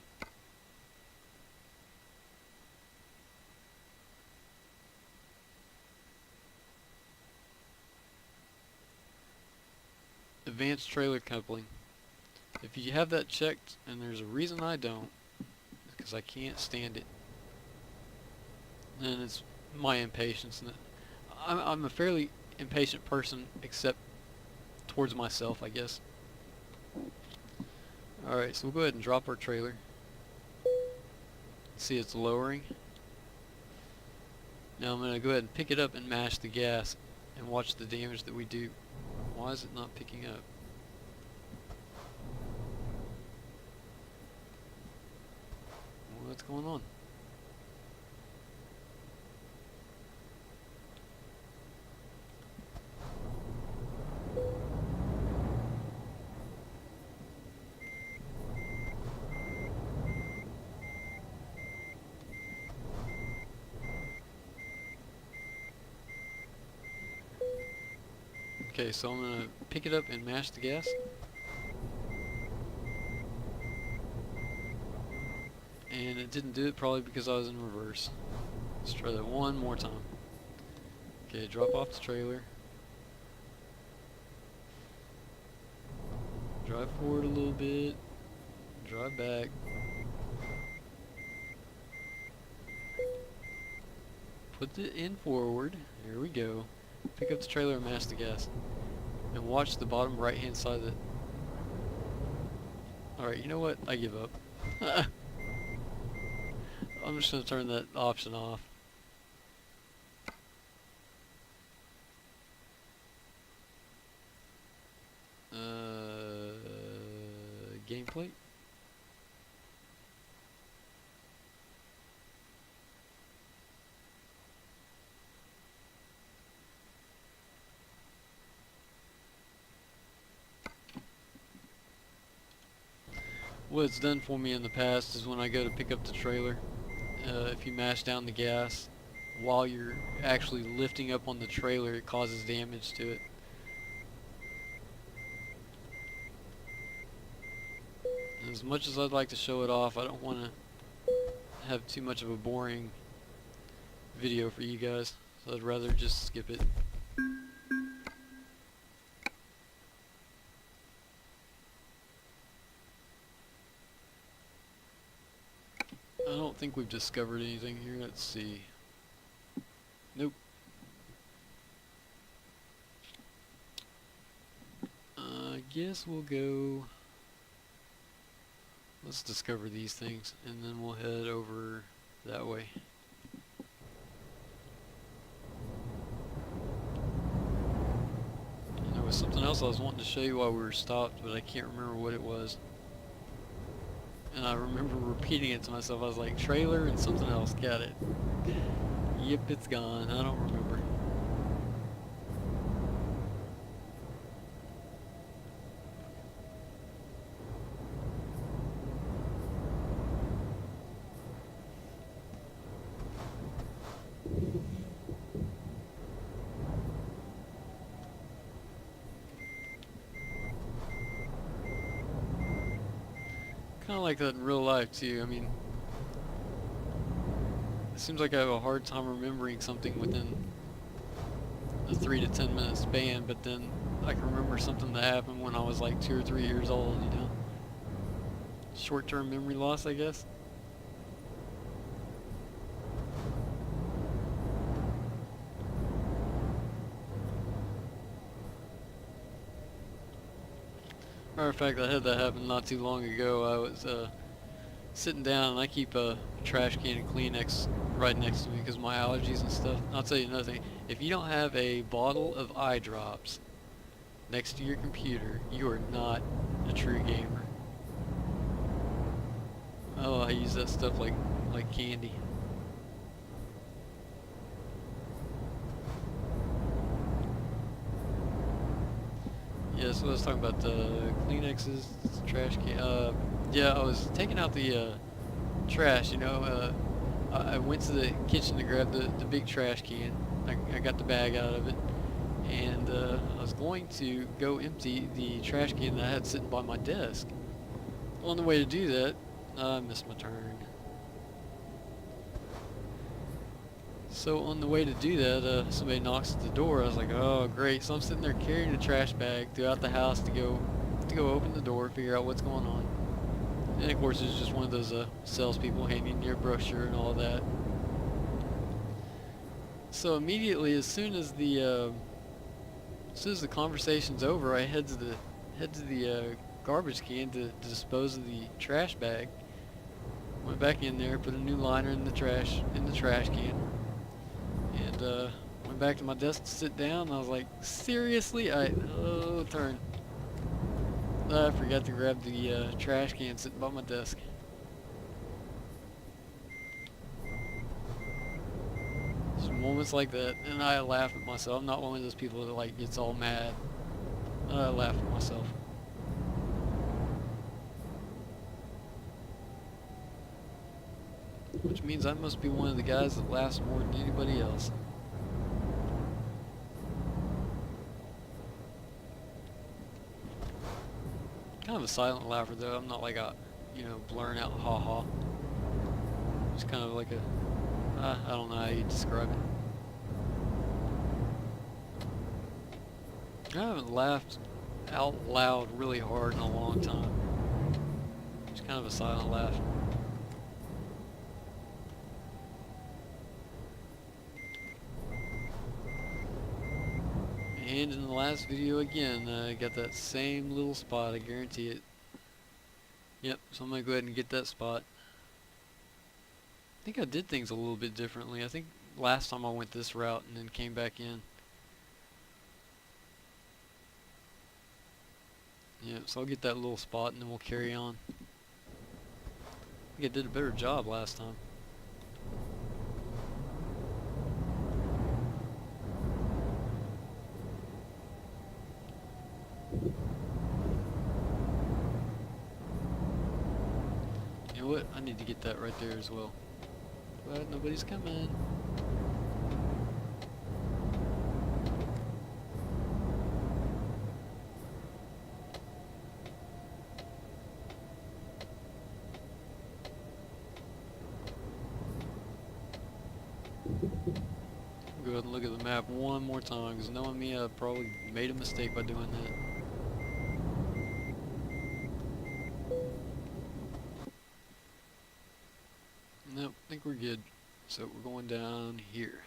Advanced trailer coupling. If you have that checked, and there's a reason I don't, because I can't stand it, and it's my impatience. I'm a fairly impatient person, except towards myself, I guess. Alright, so we'll go ahead and drop our trailer. See, it's lowering. Now I'm going to go ahead and pick it up and mash the gas and watch the damage that we do. Why is it not picking up? What's going on? Okay, so I'm going to pick it up and mash the gas. And it didn't do it, probably because I was in reverse. Let's try that one more time. Okay, drop off the trailer. Drive forward a little bit. Drive back. Put it in forward. Here we go. Pick up the trailer and mash the gas. And watch the bottom right hand side of it. Alright, you know what? I give up. I'm just going to turn that option off. Gameplay. What it's done for me in the past is when I go to pick up the trailer, if you mash down the gas while you're actually lifting up on the trailer, it causes damage to it. As much as I'd like to show it off, I don't want to have too much of a boring video for you guys, so I'd rather just skip it. I don't think we've discovered anything here. Let's see. Nope. I guess we'll go. Let's discover these things, and then we'll head over that way. And there was something else I was wanting to show you while we were stopped, but I can't remember what it was. And I remember repeating it to myself. I was like, trailer and something else. Got it. Yep, it's gone. I don't remember. Kind of like that in real life too. I mean, it seems like I have a hard time remembering something within a 3 to 10 minute span, but then I can remember something that happened when I was like 2 or 3 years old, you know? Short-term memory loss, I guess. Matter of fact, I had that happen not too long ago. I was sitting down, and I keep a trash can and Kleenex right next to me because of my allergies and stuff. I'll tell you another thing. If you don't have a bottle of eye drops next to your computer, you are not a true gamer. Oh, I use that stuff like candy. Yeah, so I was talking about the Kleenexes, trash can. Yeah, I was taking out the trash, you know. I went to the kitchen to grab the big trash can. I got the bag out of it, and I was going to go empty the trash can that I had sitting by my desk. On the way to do that, I missed my turn. So on the way to do that, somebody knocks at the door. I was like, oh great. So I'm sitting there carrying a trash bag throughout the house to go open the door, figure out what's going on. And of course it's just one of those salespeople handing you a brochure and all that. So immediately, as soon as the conversation's over, I head to the garbage can to dispose of the trash bag. Went back in there, put a new liner in the trash can, and went back to my desk to sit down. And I was like, seriously, turn. I forgot to grab the trash can sitting by my desk. Some moments like that, and I laugh at myself. I'm not one of those people that like gets all mad. I laugh at myself. Which means I must be one of the guys that laughs more than anybody else. Kind of a silent laugher though. I'm not like a, blurring out ha ha. Just kind of like a, I don't know how you describe it. I haven't laughed out loud really hard in a long time. Just kind of a silent laugh. And in the last video again, I got that same little spot, I guarantee it. Yep, so I'm going to go ahead and get that spot. I think I did things a little bit differently. I think last time I went this route and then came back in. Yeah, so I'll get that little spot and then we'll carry on. I think I did a better job last time. You know what? I need to get that right there as well. But nobody's coming. Go ahead and look at the map one more time, because knowing me, I probably made a mistake by doing that. Nope, I think we're good. So we're going down here.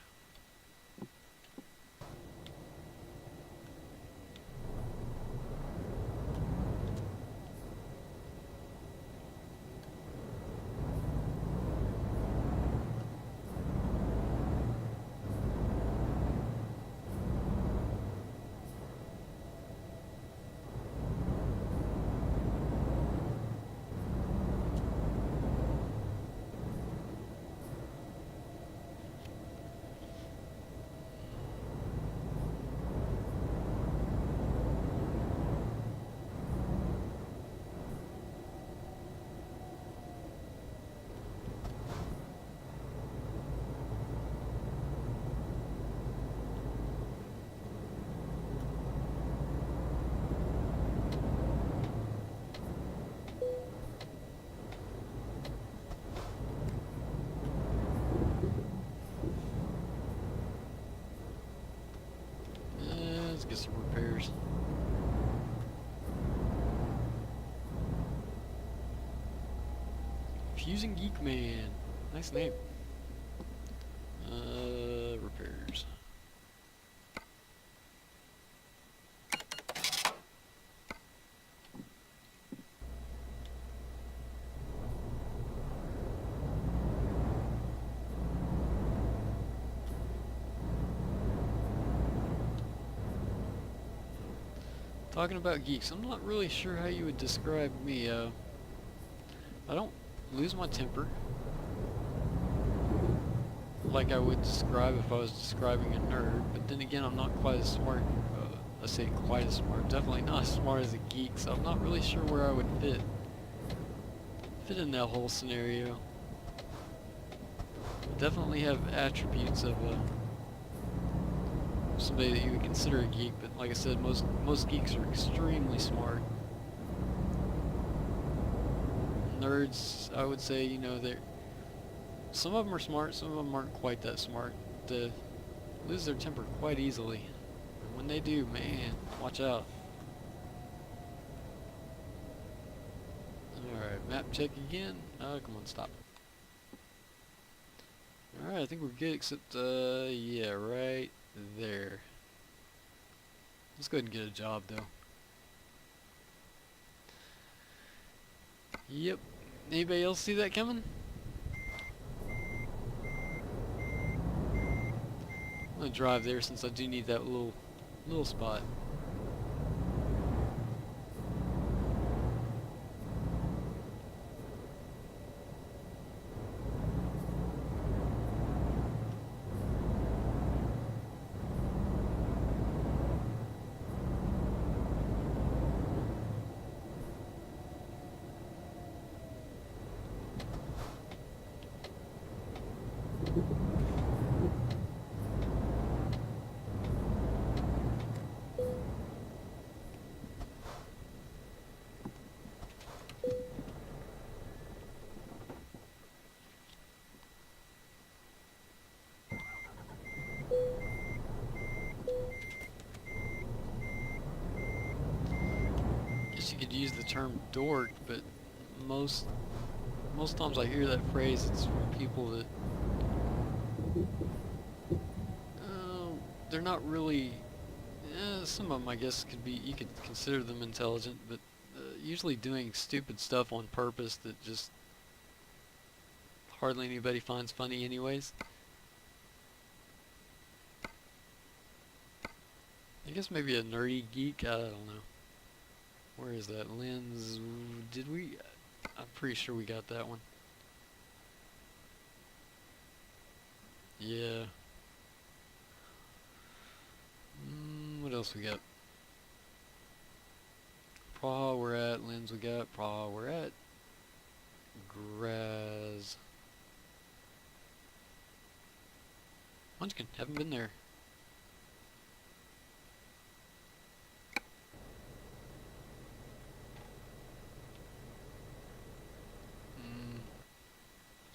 Let's get some repairs. Fusing Geek Man. Nice name. Repairs. Talking about geeks, I'm not really sure how you would describe me. I don't lose my temper like I would describe if I was describing a nerd, but then again, I'm not quite as smart. I say quite as smart, definitely not as smart as a geek, so I'm not really sure where I would fit in that whole scenario. I definitely have attributes of somebody that you would consider a geek, but like I said, most geeks are extremely smart. Nerds, I would say, you know, some of them are smart, some of them aren't quite that smart. They lose their temper quite easily. And when they do, man, watch out. Alright, map check again. Oh, come on, stop. Alright, I think we're good, except, yeah, right there. Let's go ahead and get a job, though. Yep. Anybody else see that coming? I'm gonna drive there since I do need that little spot. Guess you could use the term dork, but most times I hear that phrase, it's from people that they're not really. Some of them, I guess, you could consider them intelligent, but usually doing stupid stuff on purpose that just hardly anybody finds funny, anyways. I guess maybe a nerdy geek. I don't know. Where is that lens? Did we? I'm pretty sure we got that one. Yeah. What else we got? Praha we're at. Lens we got. Praha we're at. Graz. Munchkin. Haven't been there.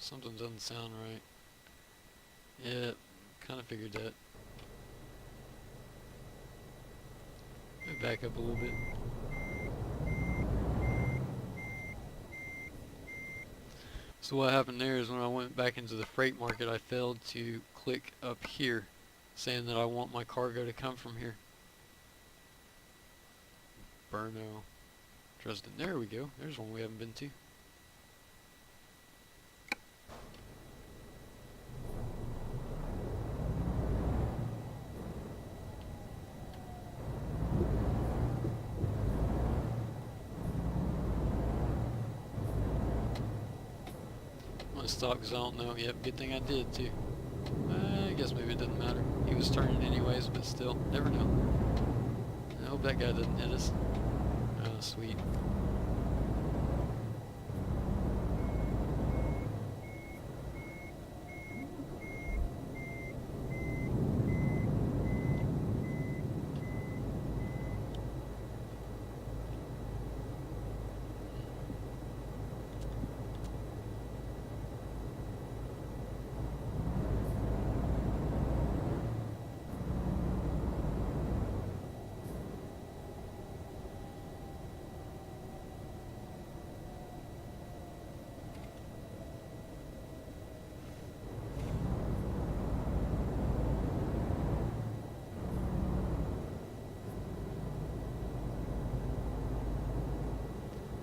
Something doesn't sound right. Yeah, Kind of figured that. Let me back up a little bit. So what happened there is when I went back into the freight market, I failed to click up here, saying that I want my cargo to come from here. Brno, Dresden. There we go. There's one we haven't been to. I'm gonna stop because I don't know. Yep, good thing I did too. I guess maybe it doesn't matter. He was turning anyways, but still, never know. I hope that guy doesn't hit us. Oh, sweet.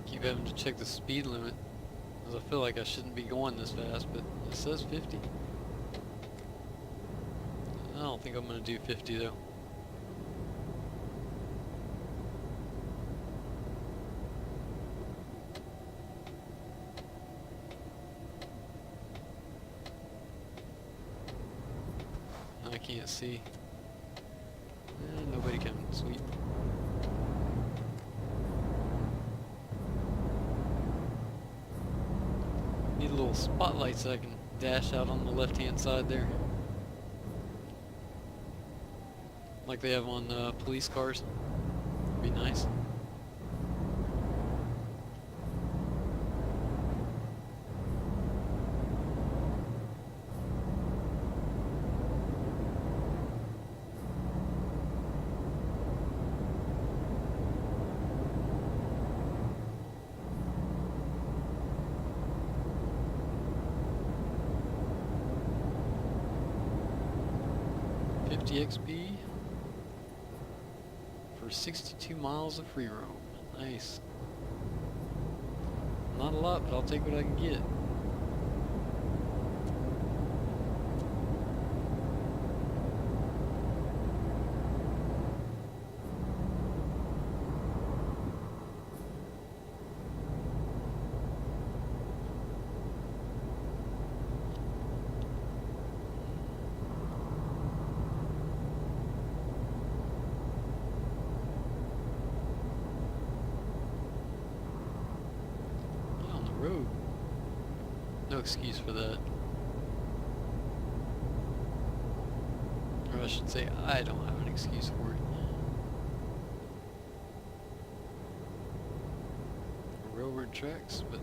Keep having to check the speed limit, because I feel like I shouldn't be going this fast, but it says 50. I don't think I'm going to do 50 though. I can't see. Nobody coming. Sweet. Need a little spotlight so I can dash out on the left-hand side there, like they have on police cars. Be nice. XP for 62 miles of free roam. Nice. Not a lot, but I'll take what I can get. Road. No excuse for that. Or I should say, I don't have an excuse for it. Railroad tracks, but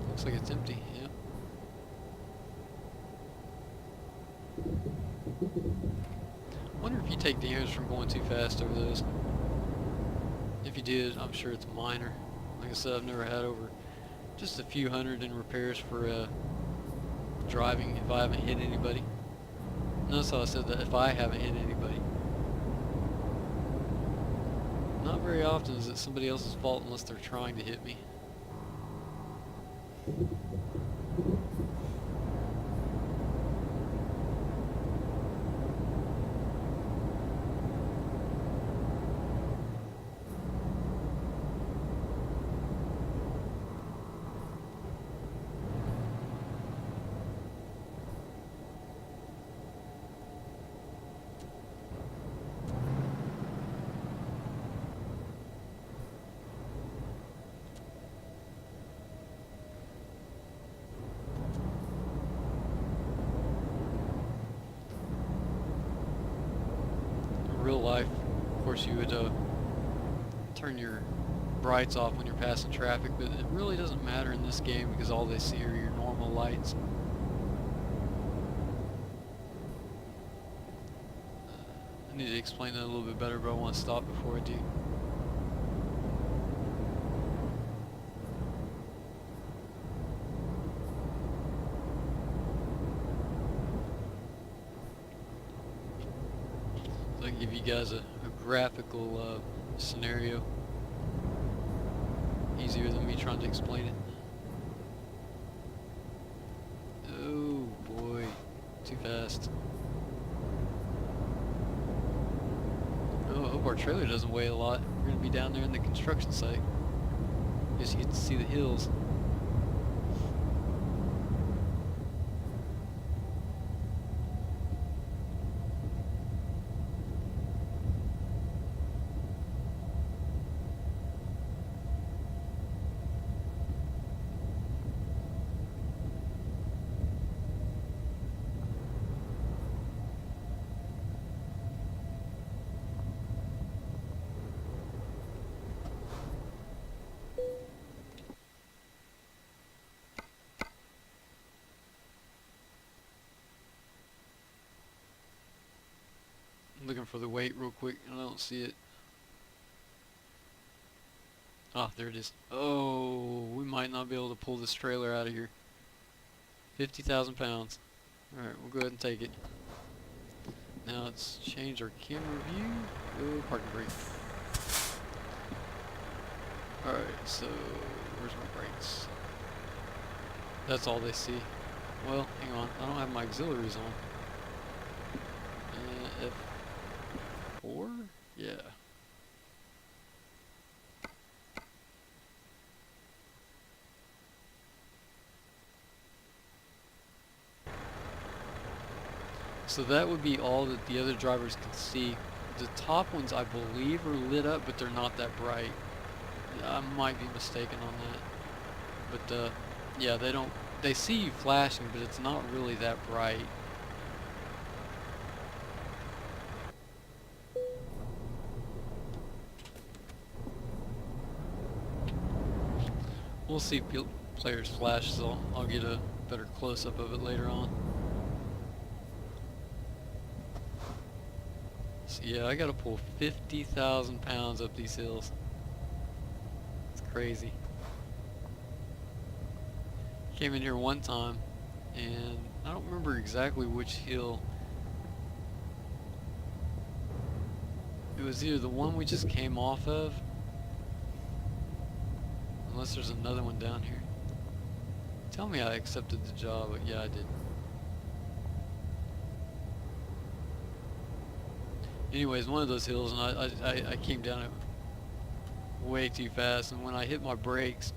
looks like it's empty, yeah. Wonder if you take damage from going too fast over those. If you did, I'm sure it's minor. Like I said, I've never had over just a few hundred in repairs for driving if I haven't hit anybody. Notice how I said that, if I haven't hit anybody. Not very often is it somebody else's fault unless they're trying to hit me. Real life, of course, you would turn your brights off when you're passing traffic, but it really doesn't matter in this game because all they see are your normal lights. need to explain that a little bit better, but I want to stop before I do. So I can give you guys a graphical scenario. Easier than me trying to explain it. Oh boy, too fast. Oh, I hope our trailer doesn't weigh a lot. We're going to be down there in the construction site. Guess you get to see the hills. I'm looking for the weight real quick, and I don't see it. Ah, there it is. Oh, we might not be able to pull this trailer out of here. 50,000 pounds. Alright, we'll go ahead and take it. Now let's change our camera view. Oh, parking brake. Alright, so where's my brakes? That's all they see. Well, hang on. I don't have my auxiliaries on. F4? Yeah. So that would be all that the other drivers can see. The top ones, I believe, are lit up, but they're not that bright. I might be mistaken on that. But, yeah, they see you flashing, but it's not really that bright. We'll see players flash, so I'll get a better close-up of it later on. So yeah, I gotta pull 50,000 pounds up these hills. It's crazy. Came in here one time, and I don't remember exactly which hill. It was either the one we just came off of, unless there's another one down here. Tell me I accepted the job, but yeah, I did. Anyways, one of those hills, and I came down it way too fast, and when I hit my brakes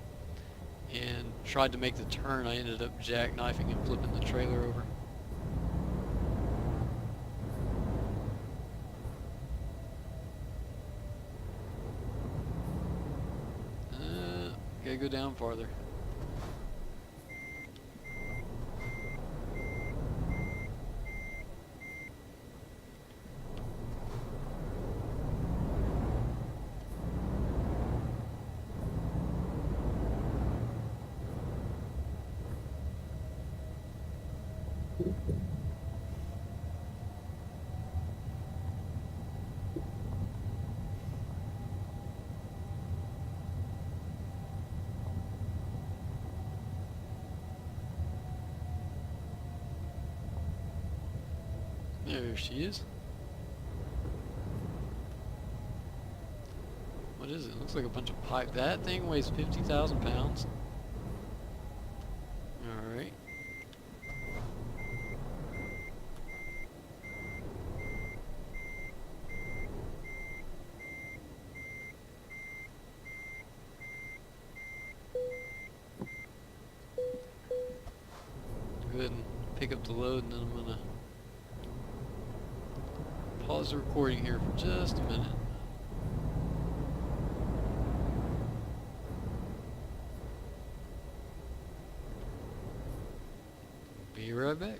and tried to make the turn, I ended up jackknifing and flipping the trailer over. Gotta go down farther. There she is. What is it? Looks like a bunch of pipe. That thing weighs 50,000 pounds. Alright. Go ahead and pick up the load, and then I'm gonna pause the recording here for just a minute. Be right back.